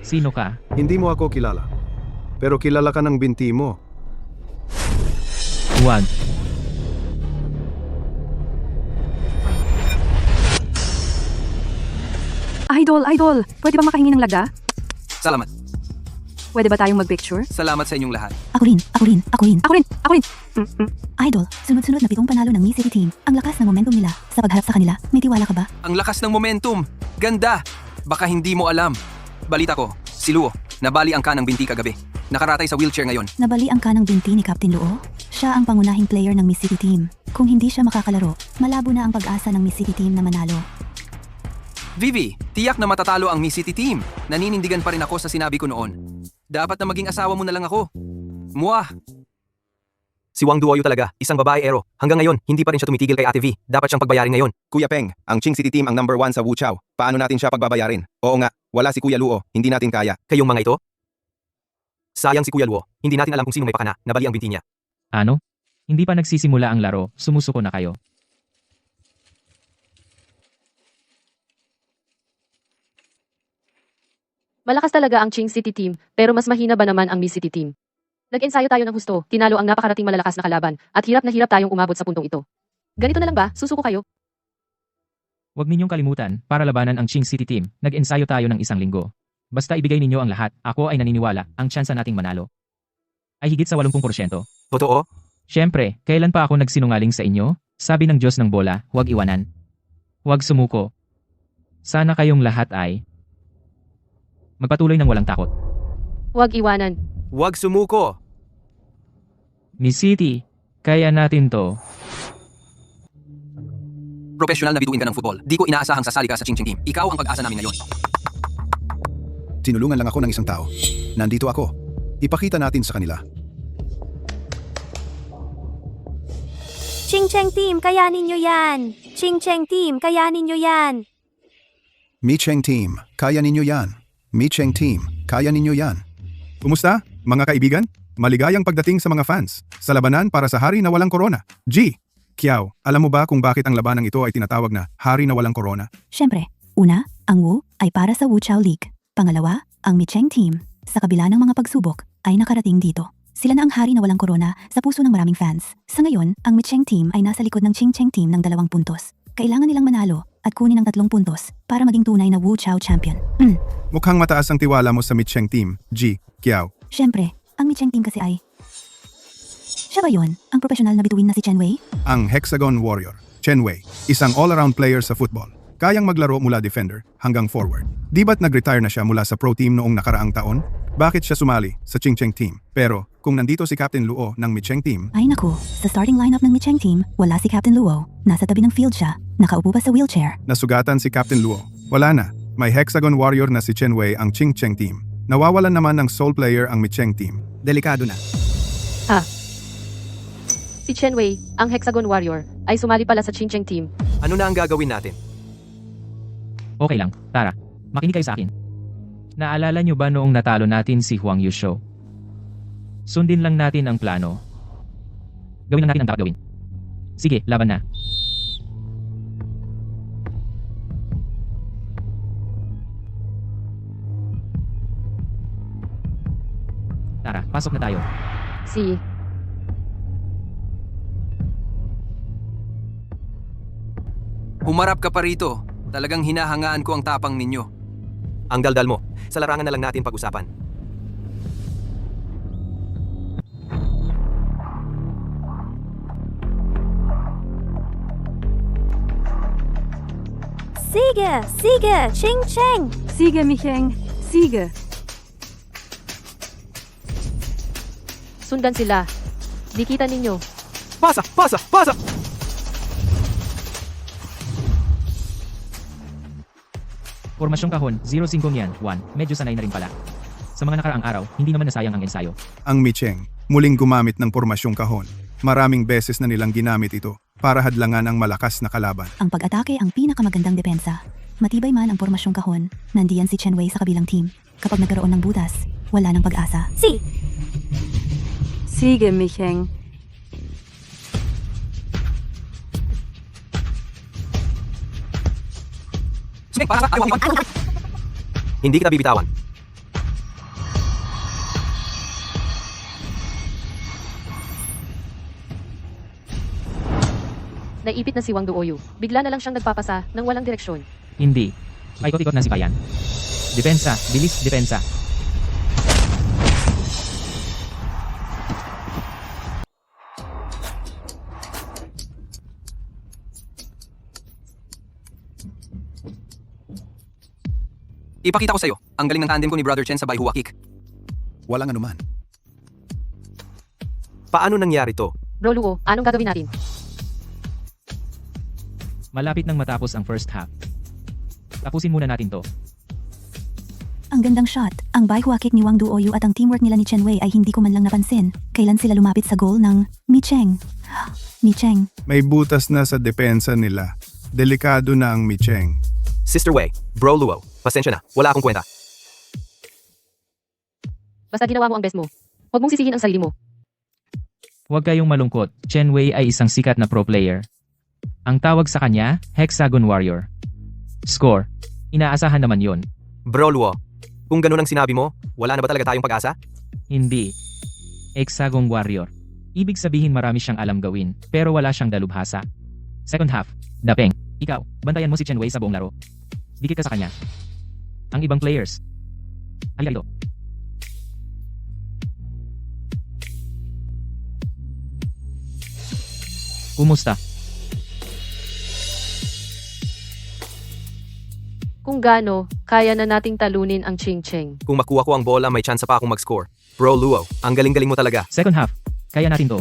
Speaker 1: Sino ka?
Speaker 7: Hindi mo ako kilala. Pero kilala ka ng binti mo.
Speaker 1: Huwag.
Speaker 8: Idol! Pwede bang makahingi ng lagda?
Speaker 5: Salamat.
Speaker 8: Pwede ba tayong mag-picture?
Speaker 5: Salamat sa inyong lahat.
Speaker 9: Ako rin.
Speaker 8: Ako rin!
Speaker 9: Idol, sunod-sunod na 7 panalo ng Miss City team. Ang lakas ng momentum nila. Sa pagharap sa kanila, may tiwala ka ba?
Speaker 5: Ang lakas ng momentum. Ganda. Baka hindi mo alam. Balita ko, si Luo, nabali ang kanang binti kagabi. Nakaratay sa wheelchair ngayon.
Speaker 9: Nabali ang kanang binti ni Captain Luo. Siya ang pangunahing player ng Miss City team. Kung hindi siya makakalaro, malabo na ang pag-asa ng Miss City team na manalo.
Speaker 5: Vivi, tiyak na matatalo ang Miss City team. Naninindigan pa rin ako sa sinabi ko noon. Dapat na maging asawa mo na lang ako. Muah!
Speaker 4: Si Wang Duoyu talaga, isang babae ero. Hanggang ngayon, hindi pa rin siya tumitigil kay Ate V. Dapat siyang pagbayarin ngayon.
Speaker 2: Kuya Peng, ang Ching City team ang number 1 sa Wuchao. Paano natin siya pagbabayarin? Oo nga, wala si Kuya Luo, hindi natin kaya.
Speaker 4: Kayong mga ito? Sayang si Kuya Luo. Hindi natin alam kung sino may pakana. Nabali ang binti niya.
Speaker 1: Ano? Hindi pa nagsisimula ang laro, sumusuko na kayo.
Speaker 3: Malakas talaga ang Ching City team, pero mas mahina ba naman ang Miss City team? Nag-ensayo tayo ng husto, tinalo ang napakarating malalakas na kalaban, at hirap na hirap tayong umabot sa puntong ito. Ganito na lang ba, susuko kayo?
Speaker 1: Huwag ninyong kalimutan, para labanan ang Ching City team, nag-ensayo tayo ng 1 linggo. Basta ibigay ninyo ang lahat, ako ay naniniwala, ang tsansa nating manalo ay higit sa 80%.
Speaker 4: Totoo?
Speaker 1: Siyempre, kailan pa ako nagsinungaling sa inyo? Sabi ng Diyos ng bola, huwag iwanan. Huwag sumuko. Sana kayong lahat ay magpatuloy ng walang takot.
Speaker 3: Huwag iwanan.
Speaker 4: Huwag sumuko.
Speaker 1: Miss City, kaya natin to.
Speaker 5: Professional na bituin ka ng football. Di ko inaasahang sasali ka sa Ching Ching team. Ikaw ang pag-asa namin ngayon.
Speaker 7: Tinulungan lang ako ng isang tao. Nandito ako. Ipakita natin sa kanila.
Speaker 6: Ching Cheng team, kayanin nyo yan! Ching Cheng team, kayanin nyo yan!
Speaker 7: Micheng team, kaya ninyo yan. Micheng team, kaya ninyo yan. Kumusta, mga kaibigan? Maligayang pagdating sa mga fans. Sa labanan para sa hari na walang korona. G. Kiao, alam mo ba kung bakit ang labanang ito ay tinatawag na hari na walang korona?
Speaker 9: Siyempre, una, ang Wu ay para sa Wuchao League. Pangalawa, ang Micheng team, sa kabila ng mga pagsubok, ay nakarating dito. Sila na ang hari na walang korona sa puso ng maraming fans. Sa ngayon, ang Micheng team ay nasa likod ng Ching Cheng team ng 2 puntos. Kailangan nilang manalo at kunin ang 3 puntos para maging tunay na Wuchao champion.
Speaker 7: Mukhang mataas ang tiwala mo sa Micheng team, G. Kiao.
Speaker 9: Siyempre, ang Micheng team kasi ay... Siya ba yun? Ang profesional na bituin na si Chen Wei?
Speaker 7: Ang Hexagon Warrior. Chen Wei, isang all-around player sa football. Kayang maglaro mula defender hanggang forward. Di ba't nag-retire na siya mula sa pro team noong nakaraang taon? Bakit siya sumali sa Chingcheng team? Pero kung nandito si Captain Luo ng Micheng team,
Speaker 9: Ay naku, sa starting lineup ng Micheng team, wala si Captain Luo. Nasa tabi ng field siya, nakaupo pa sa wheelchair.
Speaker 7: nasugatan si Captain Luo. Wala na. May Hexagon Warrior na si Chen Wei ang Chingcheng team. Nawawalan naman ng sole player ang Micheng team. Delikado na.
Speaker 3: Si Chen Wei, ang Hexagon Warrior, ay sumali pala sa Chingcheng team.
Speaker 4: Ano na ang gagawin natin?
Speaker 1: Okay lang, tara. Makinig kayo sa akin. Naalala nyo ba noong natalo natin si Huang Yusho? Sundin lang natin ang plano. Gawin lang natin ang dapat gawin. Sige, laban na. Tara, pasok na tayo.
Speaker 3: Si
Speaker 5: Humarap ka pa rito. Talagang hinahangaan ko ang tapang ninyo.
Speaker 4: Ang daldal mo. Sa larangan na lang natin pag-usapan.
Speaker 6: Sige! Sige! Ching Cheng!
Speaker 8: Sige, Micheng. Sige.
Speaker 3: sundan sila. Di kita ninyo.
Speaker 4: Pasa! Pasa! Pasa!
Speaker 1: Formasyong kahon, 0-5 yan, 1. Medyo sanay na rin pala. Sa mga nakaraang araw, hindi naman nasayang ang ensayo.
Speaker 7: Ang Micheng, muling gumamit ng pormasyong kahon. Maraming beses na nilang ginamit ito para hadlangan ang malakas na kalaban.
Speaker 9: Ang pag-atake ang pinakamagandang depensa. Matibay man ang pormasyong kahon, nandiyan si Chen Wei sa kabilang team. Kapag nagkaroon ng butas, wala ng pag-asa.
Speaker 6: Si!
Speaker 8: Sige, Micheng.
Speaker 5: Snake, para sa ayaw.
Speaker 4: Hindi kita bibitawan.
Speaker 3: Naipit na si Wang Duoyu. Bigla na lang siyang nagpapasa nang walang direksyon.
Speaker 1: Hindi. Paikot-ikot na si Payan. Depensa, bilis, depensa.
Speaker 5: Ipakita ko sa'yo, ang galing ng tandem ko ni Brother Chen sa Baihua Kick.
Speaker 7: Walang anuman.
Speaker 4: Paano nangyari to?
Speaker 3: Bro Luo, anong gagawin natin?
Speaker 1: Malapit nang matapos ang first half. Tapusin muna natin to.
Speaker 9: Ang gandang shot. Ang baihua kick ni Wang Duoyu at ang teamwork nila ni Chen Wei ay hindi ko man lang napansin. Kailan sila lumapit sa goal ng Micheng. Micheng.
Speaker 7: May butas na sa depensa nila. Delikado na ang Micheng.
Speaker 4: Sister Wei, Bro Luo, pasensya na. Wala akong kwenta.
Speaker 3: Basta ginawa mo ang best mo. Huwag mong sisihin ang sarili mo.
Speaker 1: Huwag kayong malungkot. Chen Wei ay isang sikat na pro player. Ang tawag sa kanya, Hexagon Warrior. Score. Inaasahan naman yon.
Speaker 4: Bro Luo, kung ganun ang sinabi mo, wala na ba talaga tayong pag-asa?
Speaker 1: Hindi. Hexagon Warrior. Ibig sabihin marami siyang alam gawin, pero wala siyang dalubhasa. Second half. Dapeng. Ikaw, bantayan mo si Chen Wei sa buong laro. Dikit ka sa kanya. Ang ibang players. Halika dito. Kumusta?
Speaker 3: Kung gaano, kaya na nating talunin ang Ching Cheng.
Speaker 4: Kung makuha ko ang bola, may chance pa akong mag-score. Bro Luo, ang galing-galing mo talaga.
Speaker 1: Second half. Kaya natin to.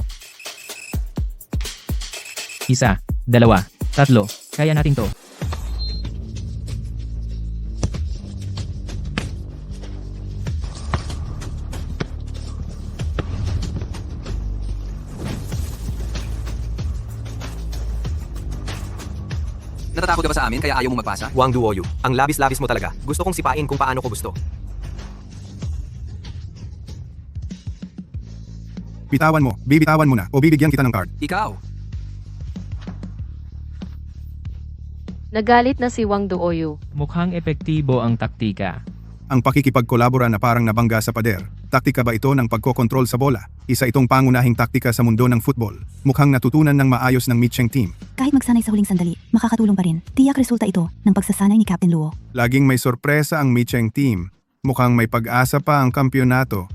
Speaker 1: 1, 2, 3. Kaya natin to.
Speaker 5: Natatakot ka ba sa amin kaya ayaw mo magpasa?
Speaker 4: Wang Duoyu, ang labis-labis mo talaga. Gusto kong sipain kung paano ko gusto.
Speaker 7: Bitawan mo, bibitawan mo na o bibigyan kita ng card.
Speaker 5: Ikaw.
Speaker 3: Nagalit na si Wang Duoyu.
Speaker 1: Mukhang epektibo ang taktika.
Speaker 7: Ang pakikipagkolabora na parang nabangga sa pader. Taktika ba ito ng pagkokontrol sa bola? Isa itong pangunahing taktika sa mundo ng football. Mukhang natutunan ng maayos ng Micheng team.
Speaker 9: Kahit magsanay sa huling sandali, makakatulong pa rin. Tiyak resulta ito ng pagsasanay ni Captain Luo.
Speaker 7: Laging may sorpresa ang Micheng team. Mukhang may pag-asa pa ang kampyonato.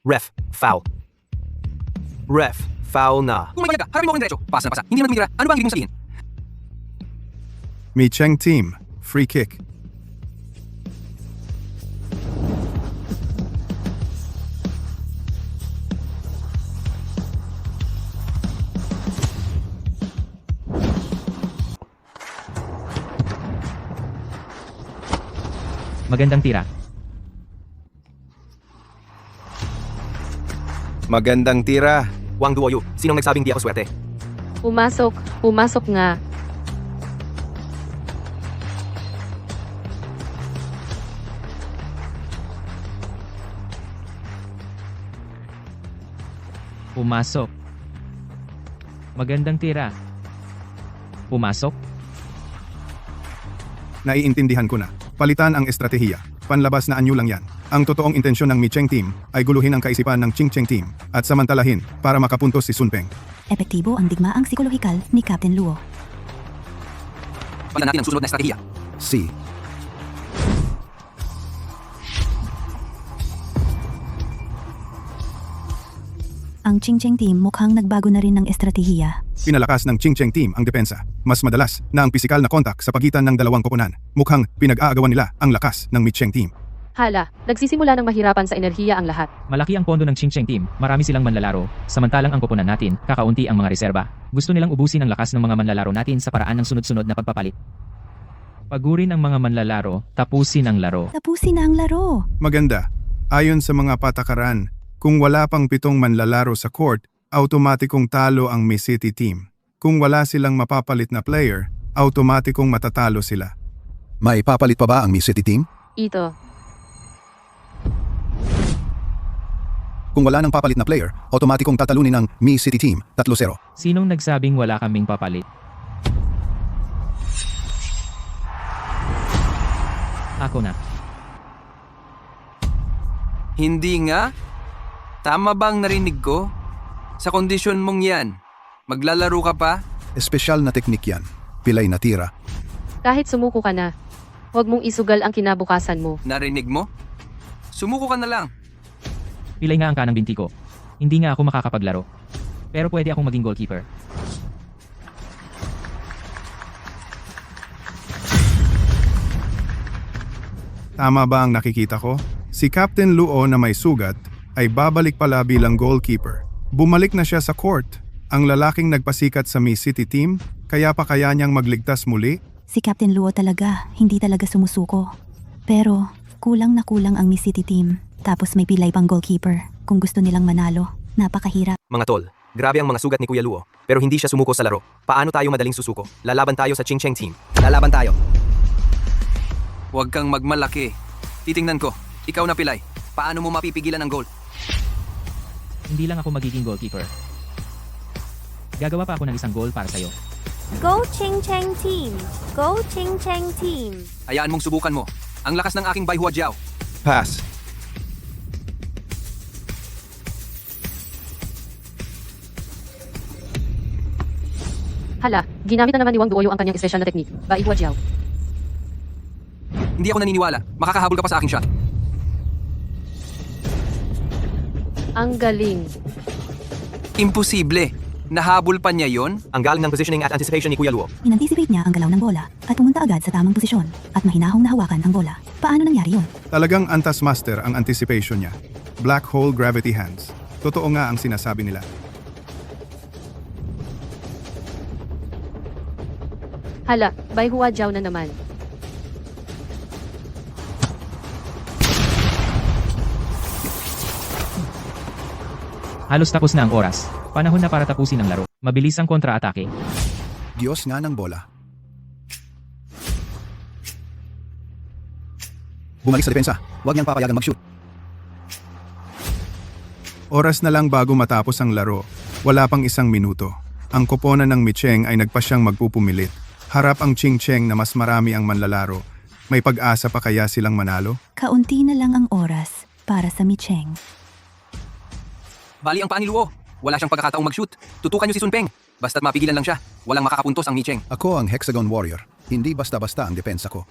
Speaker 4: Ref, foul. Ref, foul na.
Speaker 5: Kung may ka, harapin mo akong diretso. Pasa na pasa. Hindi naman tumira. Ano ba ang ibig mong sabihin?
Speaker 7: Mi Cheng team, free kick.
Speaker 1: Magandang tira.
Speaker 2: Magandang tira.
Speaker 4: Wang Duoyu, sinong nagsabing di ako swerte?
Speaker 3: Pumasok nga.
Speaker 1: Pumasok. Magandang tira. Pumasok.
Speaker 7: Naiintindihan ko na. Palitan ang estratehiya. Panlabas na anyo lang yan. Ang totoong intensyon ng Mi Cheng team ay guluhin ang kaisipan ng Ching Cheng team at samantalahin para makapuntos si Sun Peng.
Speaker 9: Epektibo ang digmaang psikolohikal ni Captain Luo.
Speaker 5: Basta natin ang susunod na estratehiya.
Speaker 2: C.
Speaker 9: Ang Ching Cheng team mukhang nagbago na rin ng estratehiya.
Speaker 7: Pinalakas ng Ching Cheng team ang depensa. Mas madalas na ang pisikal na kontak sa pagitan ng dalawang koponan. Mukhang pinag-aagawan nila ang lakas ng Mi Cheng team.
Speaker 3: Hala, nagsisimula ng mahirapan sa enerhiya ang lahat.
Speaker 1: Malaki ang pondo ng Ching Cheng team. Marami silang manlalaro. Samantalang ang koponan natin, kakaunti ang mga reserba. Gusto nilang ubusin ang lakas ng mga manlalaro natin sa paraan ng sunod-sunod na pagpapalit. Pagurin ang mga manlalaro, tapusin ang laro.
Speaker 9: Tapusin na ang laro.
Speaker 7: Maganda. Ayon sa mga patakaran, kung wala pang 7 manlalaro sa court, automatikong talo ang Mi City team. Kung wala silang mapapalit na player, automatikong matatalo sila.
Speaker 2: May papalit pa ba ang Mi City team?
Speaker 3: Ito.
Speaker 2: Kung wala nang papalit na player, automatikong tatalunin ng Mi City team 3-0.
Speaker 1: Sinong nagsabing wala kaming papalit? Ako na.
Speaker 5: Hindi nga. Tama bang narinig ko? Sa kondisyon mong yan, maglalaro ka pa?
Speaker 2: Espesyal na teknik yan. Pilay na tira.
Speaker 3: Kahit sumuko ka na, huwag mong isugal ang kinabukasan mo.
Speaker 5: Narinig mo? Sumuko ka na lang.
Speaker 1: Pilay nga ang kanang binti ko. Hindi nga ako makakapaglaro. Pero pwede akong maging goalkeeper.
Speaker 7: Tama ba ang nakikita ko? Si Captain Luo na may sugat ay babalik pala bilang goalkeeper. Bumalik na siya sa court. Ang lalaking nagpasikat sa Mi City team, kaya pa kaya niyang magligtas muli?
Speaker 9: Si Captain Luo talaga, hindi talaga sumusuko. Pero, kulang na kulang ang Mi City team. Tapos may pilay pang goalkeeper. Kung gusto nilang manalo, napakahirap.
Speaker 4: Mga tol, grabe ang mga sugat ni Kuya Luo, pero hindi siya sumuko sa laro. Paano tayo madaling susuko? Lalaban tayo sa Ching Cheng team. Lalaban tayo.
Speaker 5: Huwag kang magmalaki. Titingnan ko. Ikaw na pilay. Paano mo mapipigilan ang goal?
Speaker 1: Hindi lang ako magiging goalkeeper. Gagawa pa ako ng isang goal para sa'yo.
Speaker 6: Go Ching Cheng Team! Go Ching Cheng Team!
Speaker 5: Hayaan mong subukan mo. Ang lakas ng aking Bai Hua Jiao.
Speaker 2: Pass.
Speaker 3: Hala, ginamit na naman ni Wang Duoyu ang kanyang espesyal na teknik. Bai Hua Jiao.
Speaker 5: Hindi ako naniniwala. Makakahabol ka pa sa aking shot.
Speaker 3: Ang galing.
Speaker 5: Imposible. Nahabol pa niya yon?
Speaker 4: Ang galing ng positioning at anticipation ni Kuya Luo.
Speaker 9: Inanticipate niya ang galaw ng bola at pumunta agad sa tamang posisyon at mahinahong nahawakan ang bola. Paano nangyari yun?
Speaker 7: Talagang antas master ang anticipation niya. Black hole gravity hands. Totoo nga ang sinasabi nila.
Speaker 3: Hala, Bai Hua Jiao na naman.
Speaker 1: Halos tapos na ang oras. Panahon na para tapusin ang laro. Mabilis ang kontra-atake.
Speaker 2: Diyos nga ng bola. Bumalik sa depensa. Huwag niyang papayagan mag-shoot.
Speaker 7: Oras na lang bago matapos ang laro. Wala pang 1 minuto. Ang koponan ng Mi Cheng ay nagpasyang magpupumilit. Harap ang Ching Cheng na mas marami ang manlalaro. May pag-asa pa kaya silang manalo?
Speaker 9: Kaunti na lang ang oras para sa Mi Cheng.
Speaker 5: Bali ang paa ni Luo. Wala siyang pagkakataong mag-shoot. Tutukan niyo si Sun Peng. Basta't mapigilan lang siya. Walang makakapuntos ang Mi Cheng.
Speaker 2: Ako ang Hexagon Warrior. Hindi basta-basta ang depensa ko.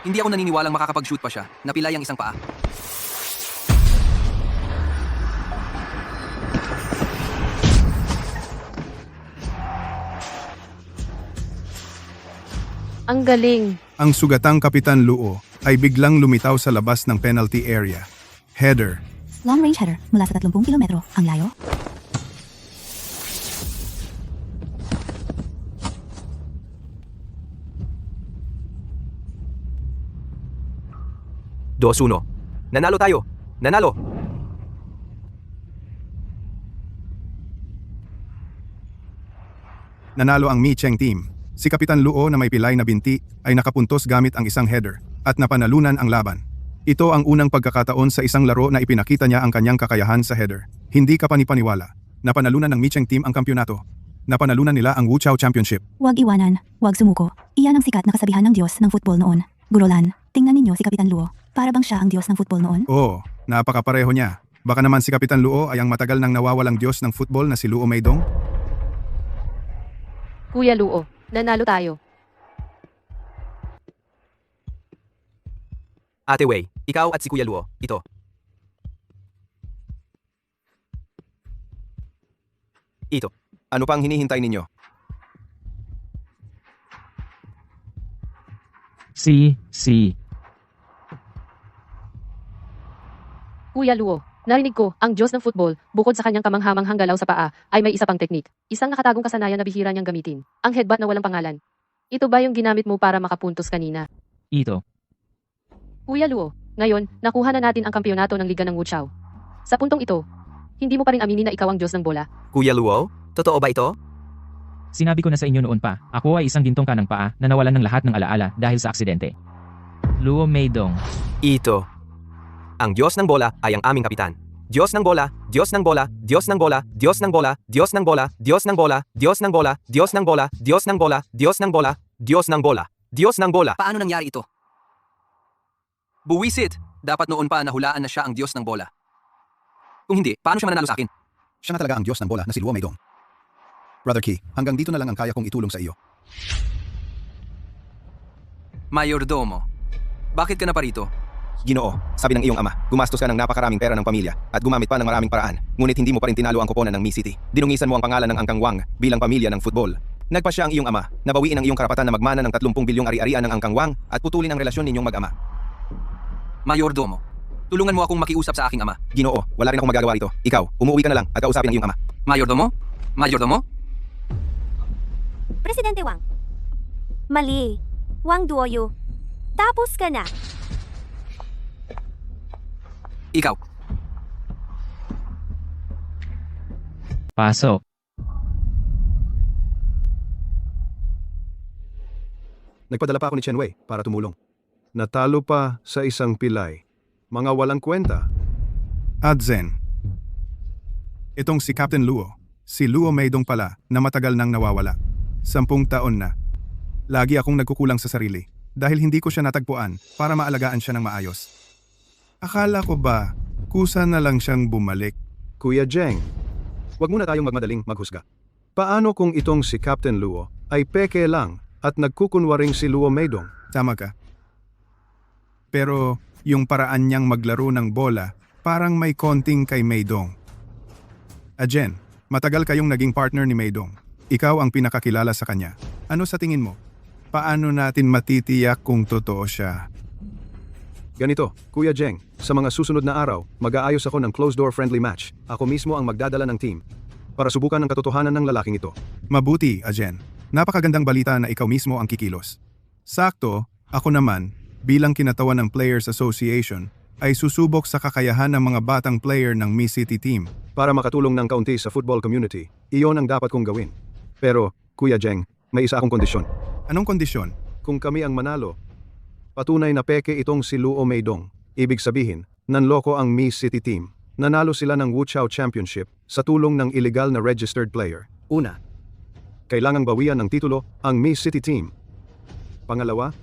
Speaker 5: Hindi ako naniniwalang makakapag-shoot pa siya. Napilay ang isang paa.
Speaker 3: Ang galing.
Speaker 7: Ang sugatang Kapitan Luo ay biglang lumitaw sa labas ng penalty area. Header.
Speaker 9: Long range header mula sa 30 kilometro. Ang layo.
Speaker 4: Dos uno. Nanalo tayo! Nanalo!
Speaker 7: Nanalo ang Mi Cheng team. Si Kapitan Luo na may pilay na binti ay nakapuntos gamit ang isang header at napanalunan ang laban. Ito ang unang pagkakataon sa isang laro na ipinakita niya ang kanyang kakayahan sa header. Hindi ka panipaniwala. Napanalunan ng Mi Cheng team ang kampyonato. Napanalunan nila ang Wu Chao Championship.
Speaker 9: Huwag iwanan, huwag sumuko. Iyan ang sikat na kasabihan ng Diyos ng football noon. Gurolan, tingnan ninyo si Kapitan Luo. Para bang siya ang Diyos ng football noon?
Speaker 7: Oo, napakapareho niya. Baka naman si Kapitan Luo ay ang matagal nang nawawalang Diyos ng football na si Luo Maydong?
Speaker 3: Kuya Luo, nanalo tayo.
Speaker 4: Ate Wei, ikaw at si Kuya Luo, ito. Ito.
Speaker 2: Ano pang hinihintay ninyo?
Speaker 1: Si.
Speaker 3: Kuya Luo, narinig ko, ang Diyos ng football, bukod sa kanyang kamanghamanghang galaw sa paa, ay may isa pang teknik. Isang nakatagong kasanayan na bihira niyang gamitin. Ang headbutt na walang pangalan. Ito ba yung ginamit mo para makapuntos kanina?
Speaker 1: Ito.
Speaker 3: Kuya Luo, ngayon, nakuha na natin ang kampyonato ng Liga ng Wu Chao. Sa puntong ito, hindi mo pa rin aminin na ikaw ang Diyos ng bola.
Speaker 4: Kuya Luo, totoo ba ito?
Speaker 1: Sinabi ko na sa inyo noon pa, ako ay isang gintong kanang paa na nawalan ng lahat ng alaala dahil sa aksidente. Luo Maydong.
Speaker 4: Ito. Ang Diyos ng bola ay ang aming kapitan. Diyos ng bola, Diyos ng bola, Diyos ng bola, Diyos ng bola, Diyos ng bola, Diyos ng bola, Diyos ng bola, Diyos ng bola, Diyos ng bola, Diyos ng bola, Diyos ng bola, Diyos ng bola.
Speaker 5: Paano nangyari ito? Buwisit! Dapat noon pa nahulaan na siya ang Diyos ng bola. Kung hindi, paano siya mananalo sa akin?
Speaker 7: Siya nga talaga ang Diyos ng bola na si Luo Maydong. Brother Key, hanggang dito na lang ang kaya kong itulong sa iyo.
Speaker 5: Mayordomo, bakit ka na pa rito?
Speaker 2: Ginoo, sabi ng iyong ama, gumastos ka ng napakaraming pera ng pamilya at gumamit pa ng maraming paraan, ngunit hindi mo pa rin tinalo ang koponan ng Mi City. Dinungisan mo ang pangalan ng Angkang Wang bilang pamilya ng football. Nagpa siya ang iyong ama, nabawiin ang iyong karapatan na magmana ng 30 bilyong ari-arian ng Angkang Wang at putulin ang relasyon ninyong mag-ama.
Speaker 5: Mayordomo, tulungan mo akong makiusap sa aking ama.
Speaker 2: Ginoo, wala rin akong magagawa rito. Ikaw, umuwi ka na lang at kausapin ang iyong ama.
Speaker 5: Mayordomo? Mayordomo?
Speaker 6: Presidente Wang. Mali. Wang Duoyu. Tapos ka na.
Speaker 5: Ikaw.
Speaker 1: Pasok.
Speaker 7: Nagpadala pa ako ni Chen Wei para tumulong. Natalo pa sa isang pilay. Mga walang kwenta. Adzen. Itong si Captain Luo, si Luo Maydong pala na matagal nang nawawala. 10 taon na. Lagi akong nagkukulang sa sarili dahil hindi ko siya natagpuan para maalagaan siya ng maayos. Akala ko ba, kusa na lang siyang bumalik? Kuya Jeng, wag muna tayong magmadaling maghusga. Paano kung itong si Captain Luo ay peke lang at nagkukunwaring si Luo Maydong? Tama ka. Pero yung paraan niyang maglaro ng bola, parang may konting kay Maydong. Ajen, matagal kayong naging partner ni Maydong. Ikaw ang pinakakilala sa kanya. Ano sa tingin mo? Paano natin matitiyak kung totoo siya? Ganito, Kuya Jeng, sa mga susunod na araw, mag-aayos ako ng closed-door friendly match. Ako mismo ang magdadala ng team para subukan ang katotohanan ng lalaking ito. Mabuti, Ajen. Napakagandang balita na ikaw mismo ang kikilos. Sakto, ako naman, bilang kinatawan ng Players Association, ay susubok sa kakayahan ng mga batang player ng Mi City team. Para makatulong ng kaunti sa football community, iyon ang dapat kong gawin. Pero, Kuya Jeng, may isa akong kondisyon. Anong kondisyon? Kung kami ang manalo, patunay na peke itong si Luo Maydong. Ibig sabihin, nanloko ang Mi City team. Nanalo sila ng Wu Chao Championship sa tulong ng illegal na registered player. Una, kailangang bawian ng titulo ang Mi City team. Pangalawa,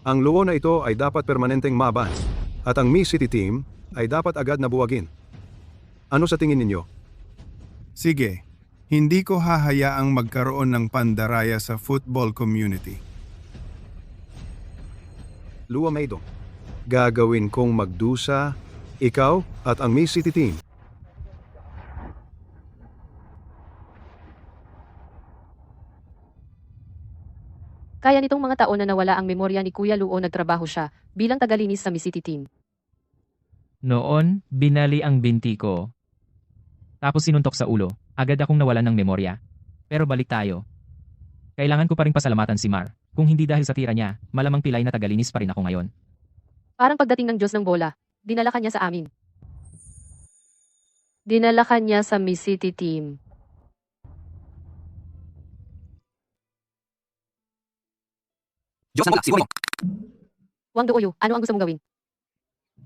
Speaker 7: ang Luo na ito ay dapat permanenteng maban at ang Mi City team ay dapat agad na buwagin. Ano sa tingin ninyo? Sige, hindi ko hahayaang magkaroon ng pandaraya sa football community. Lua Maydong. Gagawin kong magdusa, ikaw at ang Miss City team.
Speaker 3: Kaya nitong mga taon na nawala ang memorya ni Kuya Luo, nagtrabaho siya bilang tagalinis sa Miss City team.
Speaker 1: Noon, binali ang binti ko. Tapos sinuntok sa ulo. Agad akong nawalan ng memorya. Pero balik tayo. Kailangan ko pa rin pasalamatan si Mar. Kung hindi dahil sa tira niya, malamang pilay na tagalinis pa rin ako ngayon.
Speaker 3: Parang pagdating ng Diyos ng bola, dinala ka niya sa amin. Dinala ka niya sa Miss City team.
Speaker 5: Diyos ng bola, si Wang.
Speaker 3: Wang Duoyo, ano ang gusto mong gawin?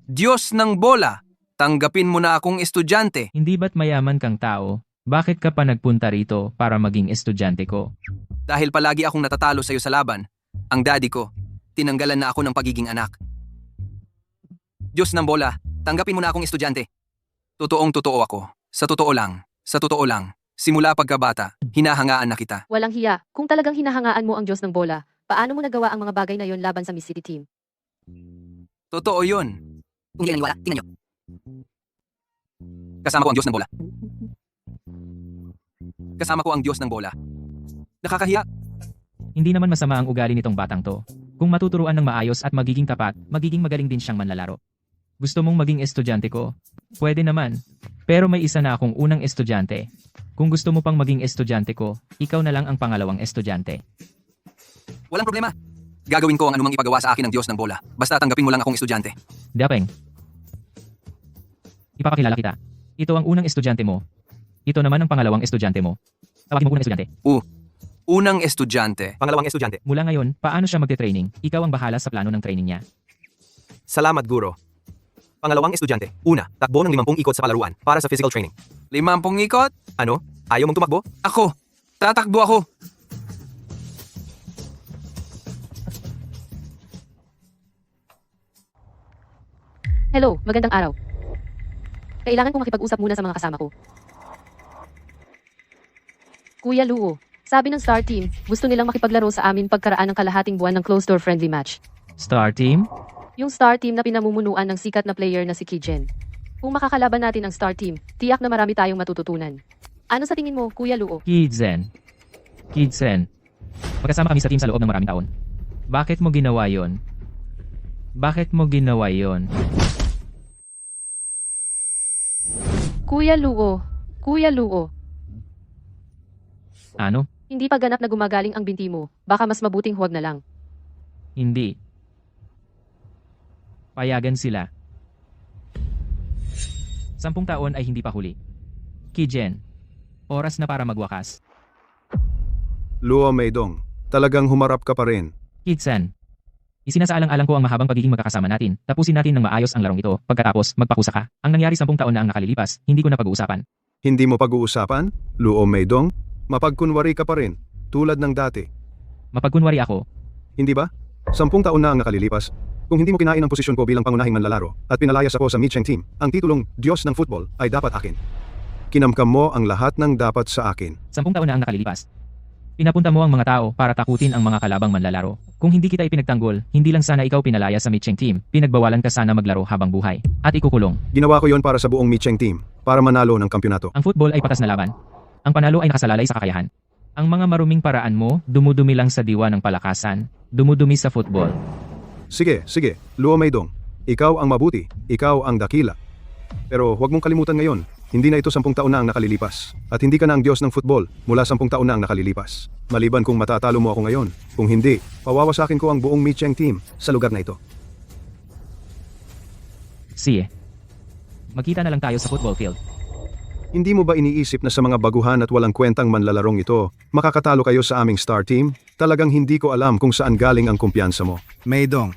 Speaker 5: Diyos ng bola, tanggapin mo na akong estudyante.
Speaker 1: Hindi ba't mayaman kang tao? Bakit ka pa nagpunta rito para maging estudyante ko?
Speaker 5: Dahil palagi akong natatalo sa'yo sa laban, ang daddy ko, tinanggalan na ako ng pagiging anak. Diyos ng bola, tanggapin mo na akong estudyante. Totoong-totoo ako. Sa totoo lang, simula pagkabata, hinahangaan na kita.
Speaker 3: Walang hiya. Kung talagang hinahangaan mo ang Diyos ng bola, paano mo nagawa ang mga bagay na yon laban sa Miss City team?
Speaker 5: Totoo yun.
Speaker 6: Kung hindi naniwala, tingnan nyo.
Speaker 5: Kasama ko ang Diyos ng bola. Kasama ko ang Diyos ng bola. Nakakahiya.
Speaker 1: Hindi naman masama ang ugali nitong batang to. Kung matuturuan ng maayos at magiging tapat, magiging magaling din siyang manlalaro. Gusto mong maging estudyante ko? Pwede naman. Pero may isa na akong unang estudyante. Kung gusto mo pang maging estudyante ko, ikaw na lang ang pangalawang estudyante.
Speaker 5: Walang problema. Gagawin ko ang anumang ipagawa sa akin ng Diyos ng bola. Basta tanggapin mo lang akong estudyante.
Speaker 1: Dapeng. Ipapakilala kita. Ito ang unang estudyante mo. Ito naman ang pangalawang estudyante mo. Tawagin mo unang estudyante.
Speaker 5: Unang estudyante.
Speaker 2: Pangalawang estudyante.
Speaker 1: Mula ngayon, paano siya magte-training? Ikaw ang bahala sa plano ng training niya.
Speaker 2: Salamat, Guro. Pangalawang estudyante. Una, takbo ng 50 ikot sa palaruan para sa physical training.
Speaker 5: 50 ikot?
Speaker 2: Ano? Ayaw mong tumakbo?
Speaker 5: Ako. Tatakbo ako.
Speaker 3: Hello, magandang araw. Kailangan kong makipag-usap muna sa mga kasama ko. Kuya Luo, sabi ng Star Team, gusto nilang makipaglaro sa amin pagkaraan ng kalahating buwan ng closed-door friendly match.
Speaker 1: Star Team?
Speaker 3: Yung Star Team na pinamumunuan ng sikat na player na si Kijen. Kung makakalaban natin ang Star Team, tiyak na marami tayong matututunan. Ano sa tingin mo, Kuya Luo?
Speaker 1: Kidzen. Magkasama kami sa team sa loob ng maraming taon. Bakit mo ginawa yon?
Speaker 3: Kuya Luo,
Speaker 1: Ano?
Speaker 3: hindi pa ganap na gumagaling ang binti mo. Baka mas mabuting huwag na lang.
Speaker 1: Hindi. Payagan sila. 10 taon ay hindi pa huli. Kijen. Oras na para magwakas.
Speaker 7: Lua Maydong. Talagang humarap ka pa rin.
Speaker 1: Kidsan. Isinasaalang-alang ko ang mahabang pagiging magkakasama natin. Tapusin natin ng maayos ang larong ito. Pagkatapos, magpakusa ka. Ang nangyari 10 taon na ang nakalilipas, hindi ko na pag-uusapan.
Speaker 7: Hindi mo pag-uusapan? Lua Maydong? Mapagkunwari ka pa rin. Tulad ng dati.
Speaker 1: Mapagkunwari ako.
Speaker 7: Hindi ba? 10 taon na ang nakalilipas. Kung hindi mo kinain ang posisyon ko bilang pangunahing manlalaro at pinalayas ako sa Micheng team, ang titulong Diyos ng Football ay dapat akin. Kinamkam mo ang lahat ng dapat sa akin.
Speaker 1: 10 taon na ang nakalilipas. Pinapunta mo ang mga tao para takutin ang mga kalabang manlalaro. Kung hindi kita ipinagtanggol, hindi lang sana ikaw pinalaya sa Micheng team, pinagbawalan ka sana maglaro habang buhay. At ikukulong.
Speaker 7: Ginawa ko yon para sa buong Micheng team, para manalo ng kampyonato.
Speaker 1: Ang football ay patas na laban. Ang panalo ay nakasalalay sa kakayahan. Ang mga maruming paraan mo, dumudumi lang sa diwa ng palakasan, dumudumi sa football.
Speaker 7: Sige, Lua Maydong. Ikaw ang mabuti, ikaw ang dakila. Pero huwag mong kalimutan ngayon, hindi na ito 10 taon na ang nakalilipas. At hindi ka na ang Diyos ng football mula 10 taon na ang nakalilipas. Maliban kung matatalo mo ako ngayon. Kung hindi, pawawasakin ko ang buong Micheng team sa lugar na ito.
Speaker 1: Sige. Magkita na lang tayo sa football field.
Speaker 7: Hindi mo ba iniisip na sa mga baguhan at walang kwentang manlalarong ito, makakatalo kayo sa aming star team? Talagang hindi ko alam kung saan galing ang kumpiyansa mo. Maydong,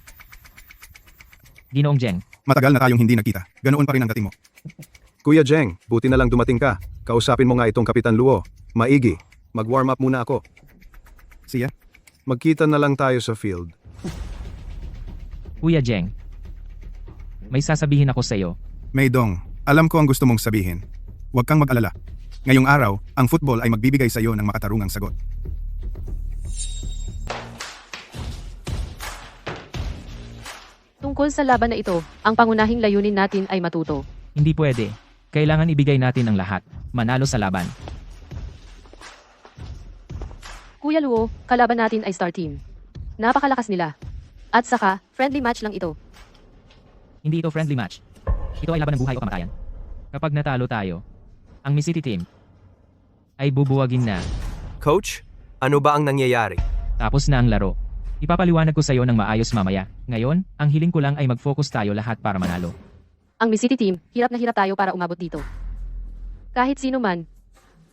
Speaker 1: Ginoong Jeng.
Speaker 7: matagal na tayong hindi nagkita. Ganoon pa rin ang dating mo. Kuya Jeng, buti na lang dumating ka. Kausapin mo nga itong Kapitan Luo. Maigi, mag-warm up muna ako. Siya? Magkita na lang tayo sa field.
Speaker 1: Kuya Jeng. May sasabihin ako sa iyo.
Speaker 7: Maydong, alam ko ang gusto mong sabihin. Huwag kang mag-alala. Ngayong araw, ang football ay magbibigay sa iyo ng makatarungang sagot.
Speaker 3: Tungkol sa laban na ito, ang pangunahing layunin natin ay matuto.
Speaker 1: Hindi pwede. Kailangan ibigay natin ang lahat. Manalo sa laban.
Speaker 3: Kuya Luo, kalaban natin ay star team. Napakalakas nila. At saka, friendly match lang ito.
Speaker 1: Hindi ito friendly match. Ito ay laban ng buhay o kamatayan. Kapag natalo tayo, ang Miss City team ay bubuwagin na.
Speaker 4: Coach, ano ba ang nangyayari?
Speaker 1: Tapos na ang laro. Ipapaliwanag ko sa iyo ng maayos mamaya. Ngayon, ang hiling ko lang ay mag-focus tayo lahat para manalo.
Speaker 3: Ang Miss City team, hirap na hirap tayo para umabot dito. Kahit sino man,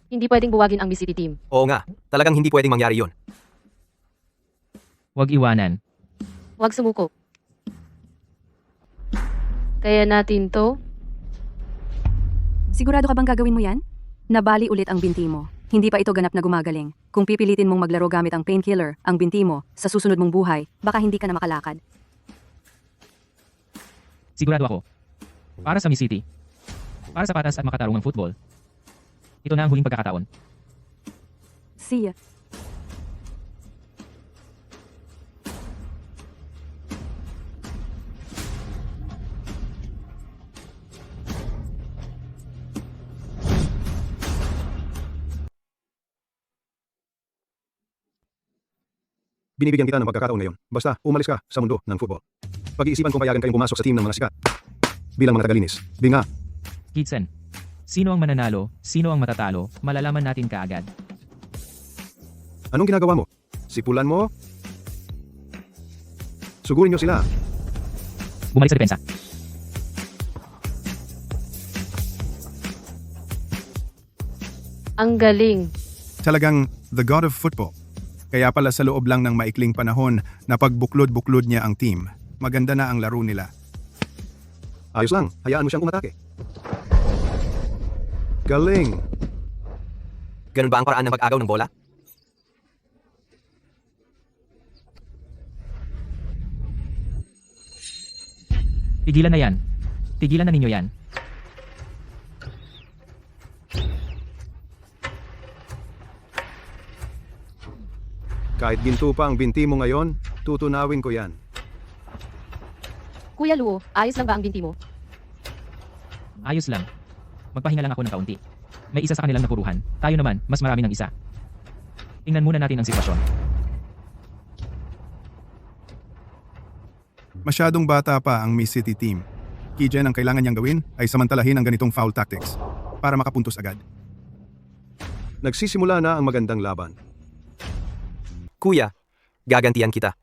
Speaker 3: hindi pwedeng buwagin ang Miss City team.
Speaker 4: Oo nga, talagang hindi pwedeng mangyari yon.
Speaker 1: Huwag iwanan.
Speaker 3: Huwag sumuko. Kaya natin to.
Speaker 8: Sigurado ka bang gagawin mo yan? Nabali ulit ang binti mo. Hindi pa ito ganap na gumagaling. Kung pipilitin mong maglaro gamit ang painkiller, ang binti mo, sa susunod mong buhay, baka hindi ka na makalakad.
Speaker 1: Sigurado ako. Para sa Miss City. Para sa patas at makatarungang football. Ito na ang huling pagkakataon.
Speaker 8: See ya.
Speaker 7: Binibigyan kita ng pagkakataon ngayon. Basta umalis ka sa mundo ng football. Pag-iisipan kung payagan kayong pumasok sa team ng mga sikat. Bilang mga tagalinis. Binga.
Speaker 1: Kitsen. Sino ang mananalo, sino ang matatalo, malalaman natin kaagad.
Speaker 7: Anong ginagawa mo? Sipulan mo? Sugurin nyo sila.
Speaker 1: Bumalik sa depensa.
Speaker 3: Ang galing.
Speaker 7: Talagang the god of football. Kaya pala sa loob lang ng maikling panahon na pagbuklod-buklod niya ang team, maganda na ang laro nila. Ayos lang, hayaan mo siyang umatake. Galing!
Speaker 4: Ganun ba ang paraan ng pag-agaw ng bola?
Speaker 1: Tigilan na yan. Tigilan na ninyo yan.
Speaker 7: Kahit ginto pa ang binti mo ngayon, tutunawin ko yan.
Speaker 3: Kuya Luo, ayos lang ba ang binti mo?
Speaker 1: Ayos lang. Magpahinga lang ako ng kaunti. May isa sa kanilang napuruhan. Tayo naman, mas marami ng isa. Tingnan muna natin ang sitwasyon.
Speaker 7: Masyadong bata pa ang Miss City team. Kijen, ang kailangan niyang gawin ay samantalahin ang ganitong foul tactics para makapuntos agad. Nagsisimula na ang magandang laban.
Speaker 4: Kuya, gagantihan kita.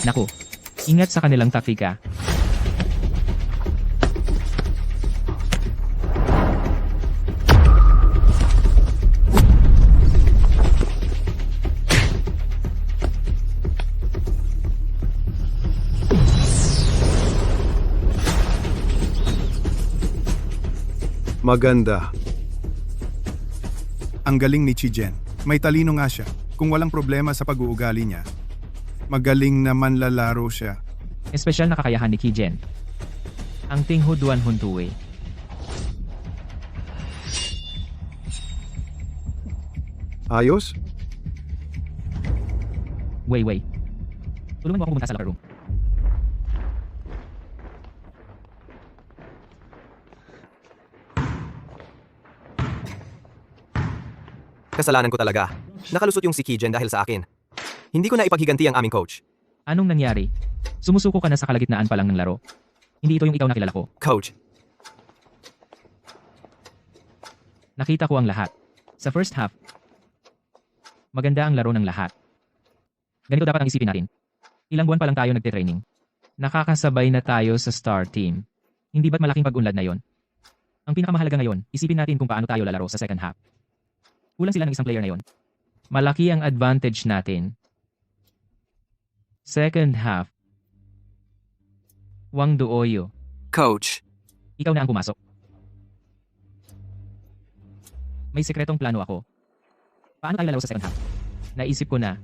Speaker 1: Naku. Ingat sa kanilang taktika.
Speaker 7: Maganda. Ang galing ni Chijen. May talino nga siya. Kung walang problema sa pag-uugali niya, magaling naman lalaro siya.
Speaker 1: Espesyal na kakayahan ni Kijen. Ang Tinghuduan Huntuwe.
Speaker 7: Ayos?
Speaker 1: Way. Tulungan mo ako pumunta sa locker room.
Speaker 4: Kasalanan ko talaga. Nakalusot yung si Kijen dahil sa akin. Hindi ko na ipaghiganti ang aming coach.
Speaker 1: Anong nangyari? Sumusuko ka na sa kalagitnaan pa lang ng laro. Hindi ito yung ikaw na kilala ko.
Speaker 4: Coach,
Speaker 1: Nakita ko ang lahat. Sa first half, maganda ang laro ng lahat. Ganito dapat ang isipin natin. Ilang buwan pa lang tayo nagte-training. Nakakasabay na tayo sa star team. Hindi ba't malaking pag-unlad na yon? Ang pinakamahalaga ngayon, isipin natin kung paano tayo lalaro sa second half. Kulang sila ng isang player na yon. Malaki ang advantage natin. Second half. Wang Duoyo.
Speaker 5: Coach,
Speaker 1: Ikaw na ang pumasok. May sekretong plano ako. Paano tayo lalaro sa second half? Naisip ko na.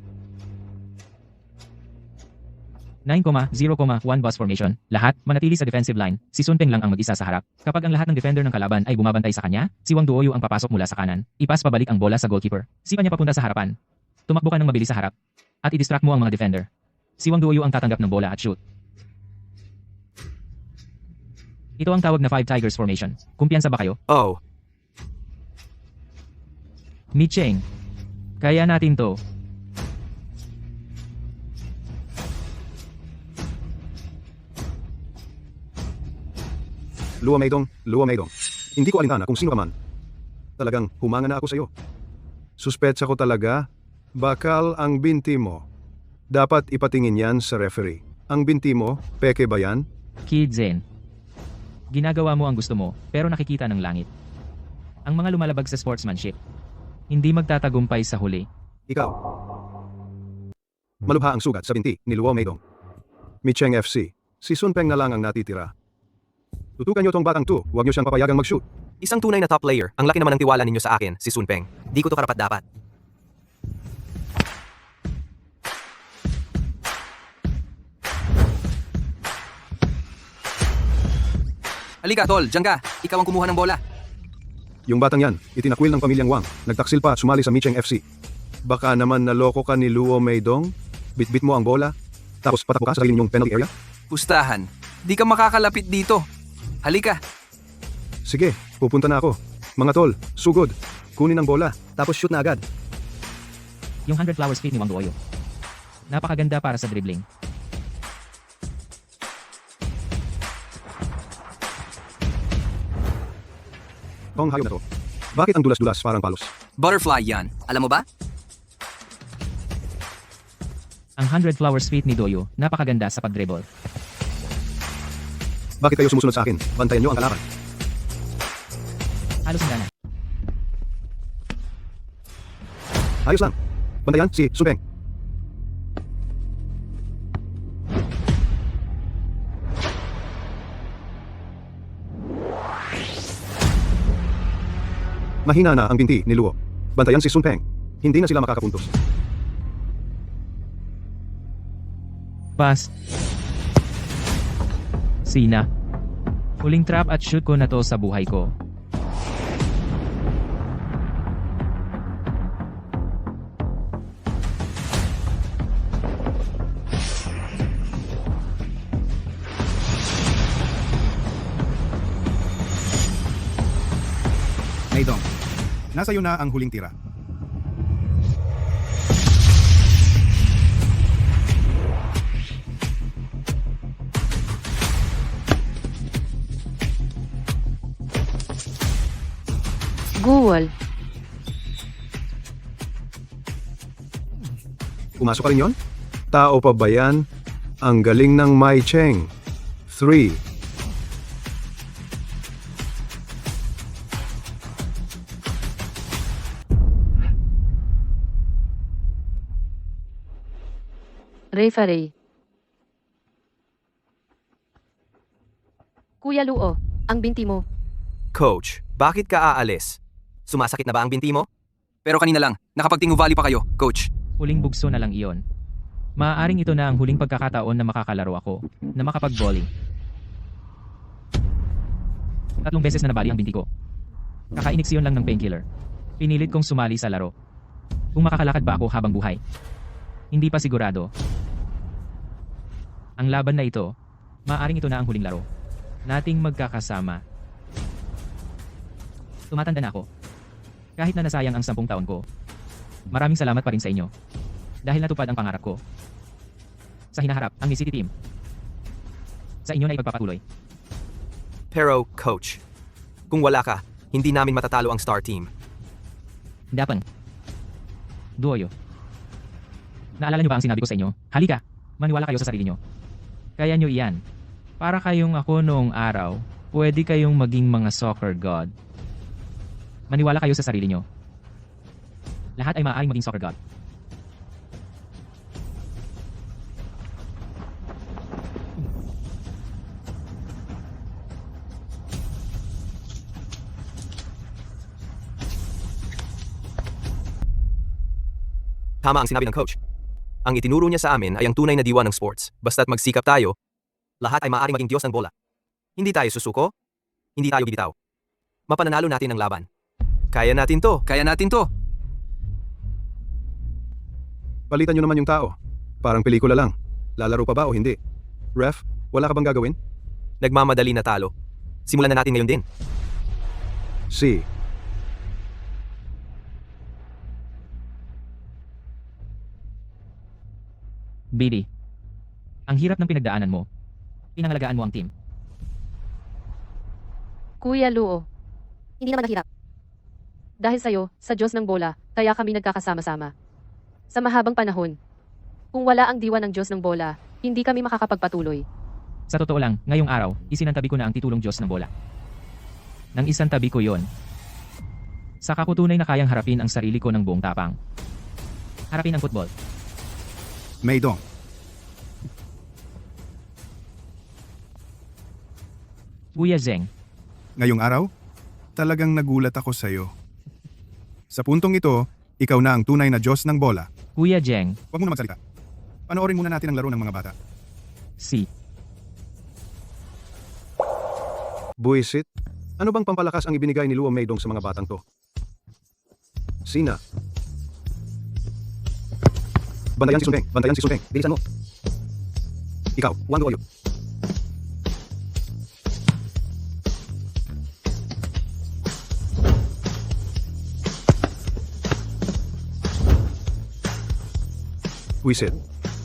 Speaker 1: 9,0,1 boss formation. Lahat, manatili sa defensive line. Si Sun Peng lang ang mag-isa sa harap. Kapag ang lahat ng defender ng kalaban ay bumabantay sa kanya, si Wang Duoyu ang papasok mula sa kanan. Ipas pabalik ang bola sa goalkeeper. Sipa niya papunta sa harapan. Tumakbo ka ng mabilis sa harap. At i-distract mo ang mga defender. Si Wang Duoyu ang tatanggap ng bola at shoot. Ito ang tawag na 5 Tigers formation. Kumpiyansa ba kayo?
Speaker 4: Oh,
Speaker 1: Mi Cheng. Kaya natin to.
Speaker 7: Luo Meidong. Hindi ko alintana kung sino ka man. Talagang humanga na ako sa'yo. Suspetsa ko talaga, bakal ang binti mo. Dapat ipatingin yan sa referee. Ang binti mo, peke ba yan?
Speaker 1: Kid Zen. Ginagawa mo ang gusto mo, pero nakikita ng langit. Ang mga lumalabag sa sportsmanship, hindi magtatagumpay sa huli.
Speaker 7: Ikaw. Malubha ang sugat sa binti ni Luo Meidong. Micheng FC. Si Sun Peng na lang ang natitira. Tutukan niyo tong batang to, huwag niyo siyang papayagang mag-shoot.
Speaker 4: isang tunay na top player. Ang laki naman ng tiwala ninyo sa akin, si Sun Peng. Di ko to karapat-dapat.
Speaker 5: Halika, tol, diyan ka. Ikaw ang kumuha ng bola.
Speaker 7: Yung batang yan, itinakwil ng pamilyang Wang. Nagtaksil pa at sumali sa Micheng FC. Baka naman naloko ka ni Luo Meidong? Bitbit mo ang bola, tapos patakbo ka sa sarili niyong penalty area?
Speaker 5: Pustahan. Di ka makakalapit dito. Halika.
Speaker 7: Sige, pupunta na ako. Mga tol, sugod. Kunin ang bola, tapos shoot na agad.
Speaker 1: Yung 100 flower speed ni Wang Duoyu. Napakaganda para sa dribbling.
Speaker 7: Tong hayop na to. Bakit ang dulas-dulas parang palos?
Speaker 5: Butterfly yan. Alam mo ba?
Speaker 1: Ang 100 flower speed ni Doyo, napakaganda sa pag-dribble.
Speaker 7: Bakit kayo sumusunod sa akin? Bantayan niyo ang kalaban.
Speaker 1: Halos handa na.
Speaker 7: Ayos lang. Bantayan si Sun Peng. Mahina na ang binti ni Luo. Bantayan si Sun Peng. Hindi na sila makakapuntos.
Speaker 1: Pass. Sina. Huling trap at shoot ko na to sa buhay ko.
Speaker 7: Meidong, nasa iyo na ang huling tira.
Speaker 3: Guwal.
Speaker 7: Pumasok ka rin yun? Tao pa ba yan? Ang galing ng Mai Cheng. 3.
Speaker 3: Referee. Kuya Luo, ang binti mo.
Speaker 4: Coach, bakit ka aalis? Sumasakit na ba ang binti mo?
Speaker 5: Pero kanina lang, nakapagtinguvali pa kayo, coach.
Speaker 1: Huling bugso na lang iyon. Maaaring ito na ang huling pagkakataon na makakalaro ako, na makapag-volley. 3 beses na nabali ang binti ko. Kakainiksyon lang ng painkiller. Pinilit kong sumali sa laro. Kung makakalakad ba ako habang buhay. Hindi pa sigurado. Ang laban na ito, maaaring ito na ang huling laro. Nating magkakasama. Tumatanda na ako. Kahit na nasayang ang 10 taon ko. Maraming salamat pa rin sa inyo. Dahil natupad ang pangarap ko. Sa hinaharap, ang City Team. Sa inyo na ipagpapatuloy.
Speaker 4: Pero, coach, kung wala ka, hindi namin matatalo ang Star Team.
Speaker 1: Dapan. Duoyo. Naalala niyo ba ang sinabi ko sa inyo? Halika, maniwala kayo sa sarili niyo. Kaya niyo iyan. Para kayong ako noong araw, pwede kayong maging mga soccer god. Maniwala kayo sa sarili niyo. Lahat ay maaaring maging soccer god.
Speaker 4: Tama ang sinabi ng coach. Ang itinuro niya sa amin ay ang tunay na diwa ng sports. Basta't magsikap tayo, lahat ay maaaring maging Diyos ng bola. Hindi tayo susuko, hindi tayo bibitaw. Mapananalo natin ang laban. Kaya natin to.
Speaker 5: Kaya natin to.
Speaker 7: Palitan nyo naman yung tao. Parang pelikula lang. Lalaro pa ba o hindi? Ref, wala ka bang gagawin?
Speaker 4: Nagmamadali na talo. Simulan na natin ngayon din.
Speaker 7: Si.
Speaker 1: BD. Ang hirap ng pinagdaanan mo. Pinangalagaan mo ang team.
Speaker 3: Kuya Luo,
Speaker 6: Hindi naman mahirap.
Speaker 3: dahil sa'yo, sa Diyos ng bola, kaya kami nagkakasama-sama. Sa mahabang panahon. Kung wala ang diwa ng Diyos ng bola, hindi kami makakapagpatuloy.
Speaker 1: Sa totoo lang, ngayong araw, isinantabi ko na ang titulong Diyos ng bola. Nang isantabi ko yon, saka ko tunay na kayang harapin ang sarili ko ng buong tapang. Harapin ang football.
Speaker 7: Maydong.
Speaker 1: Kuya Zeng,
Speaker 7: Ngayong araw, talagang nagulat ako sa'yo. Sa puntong ito, ikaw na ang tunay na Diyos ng bola.
Speaker 1: Kuya Zeng,
Speaker 7: Huwag mo na magsalita. Panoorin muna natin ang laro ng mga bata.
Speaker 1: si.
Speaker 7: Buisit, ano bang pampalakas ang ibinigay ni Luo Maydong sa mga batang to? Sina. Bantayan si Sunpeng, bantayan si Sunpeng. Bilisan mo. Ikaw, Wang Duoyo. Buisit,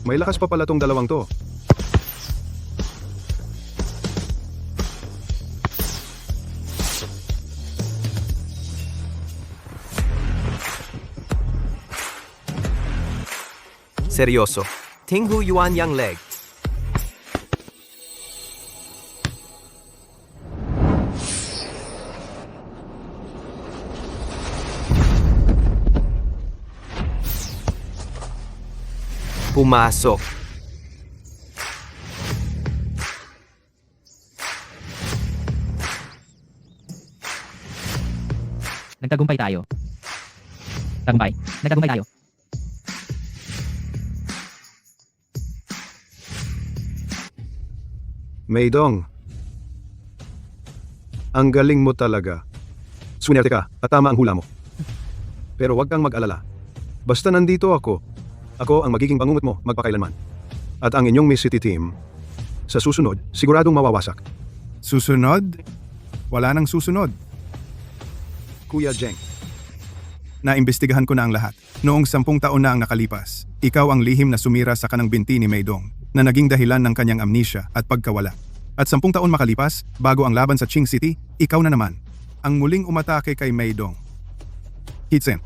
Speaker 7: may lakas pa pala tong dalawang to.
Speaker 4: Seryoso. Tinghu Yuan Yang Leg. Pumasok.
Speaker 1: Nagtagumpay tayo. Tagumpay. Nagtagumpay tayo.
Speaker 7: Maydong, ang galing mo talaga. Swinerte ka at tama ang hula mo. Pero huwag kang mag-alala. Basta nandito ako, ako ang magiging bangungot mo magpakailanman. At ang inyong Miss City team, sa susunod, siguradong mawawasak. Susunod? Wala nang susunod. Kuya Jeng, naimbestigahan ko na ang lahat. Noong 10 taon na ang nakalipas, ikaw ang lihim na sumira sa kanang binti ni Maydong na naging dahilan ng kanyang amnesia at pagkawala. At 10 taon makalipas, bago ang laban sa Qing City, ikaw na naman ang muling umatake kay Maydong. Hitsen,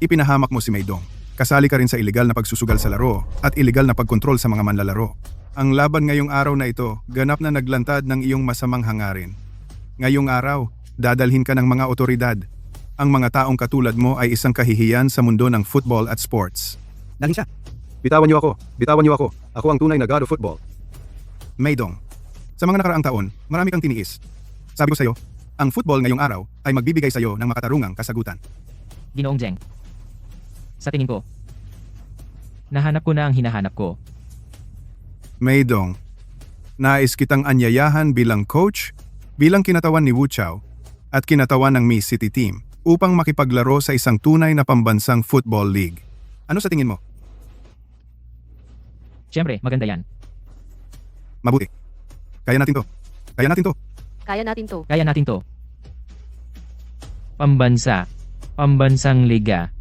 Speaker 7: ipinahamak mo si Maydong. Kasali ka rin sa ilegal na pagsusugal sa laro at ilegal na pagkontrol sa mga manlalaro. Ang laban ngayong araw na ito, ganap na naglantad ng iyong masamang hangarin. Ngayong araw, dadalhin ka ng mga otoridad. Ang mga taong katulad mo ay isang kahihiyan sa mundo ng football at sports.
Speaker 5: Dalhin siya.
Speaker 7: Bitawan niyo ako. Bitawan niyo ako. Ako ang tunay na god of football. Maydong, sa mga nakaraang taon, marami kang tiniis. Sabi ko sa'yo, ang football ngayong araw ay magbibigay sa'yo ng makatarungang kasagutan.
Speaker 1: Ginoong Zeng. Sa tingin ko, nahanap ko na ang hinahanap ko.
Speaker 7: Maydong, nais kitang anyayahan bilang coach, bilang kinatawan ni Wu Chao, at kinatawan ng Miss City team upang makipaglaro sa isang tunay na pambansang football league. Ano sa tingin mo?
Speaker 1: Siyempre, maganda yan.
Speaker 7: Mabuti. Kaya natin to. Kaya natin to.
Speaker 3: Kaya natin to.
Speaker 1: Kaya natin to. Pambansa. Pambansang liga.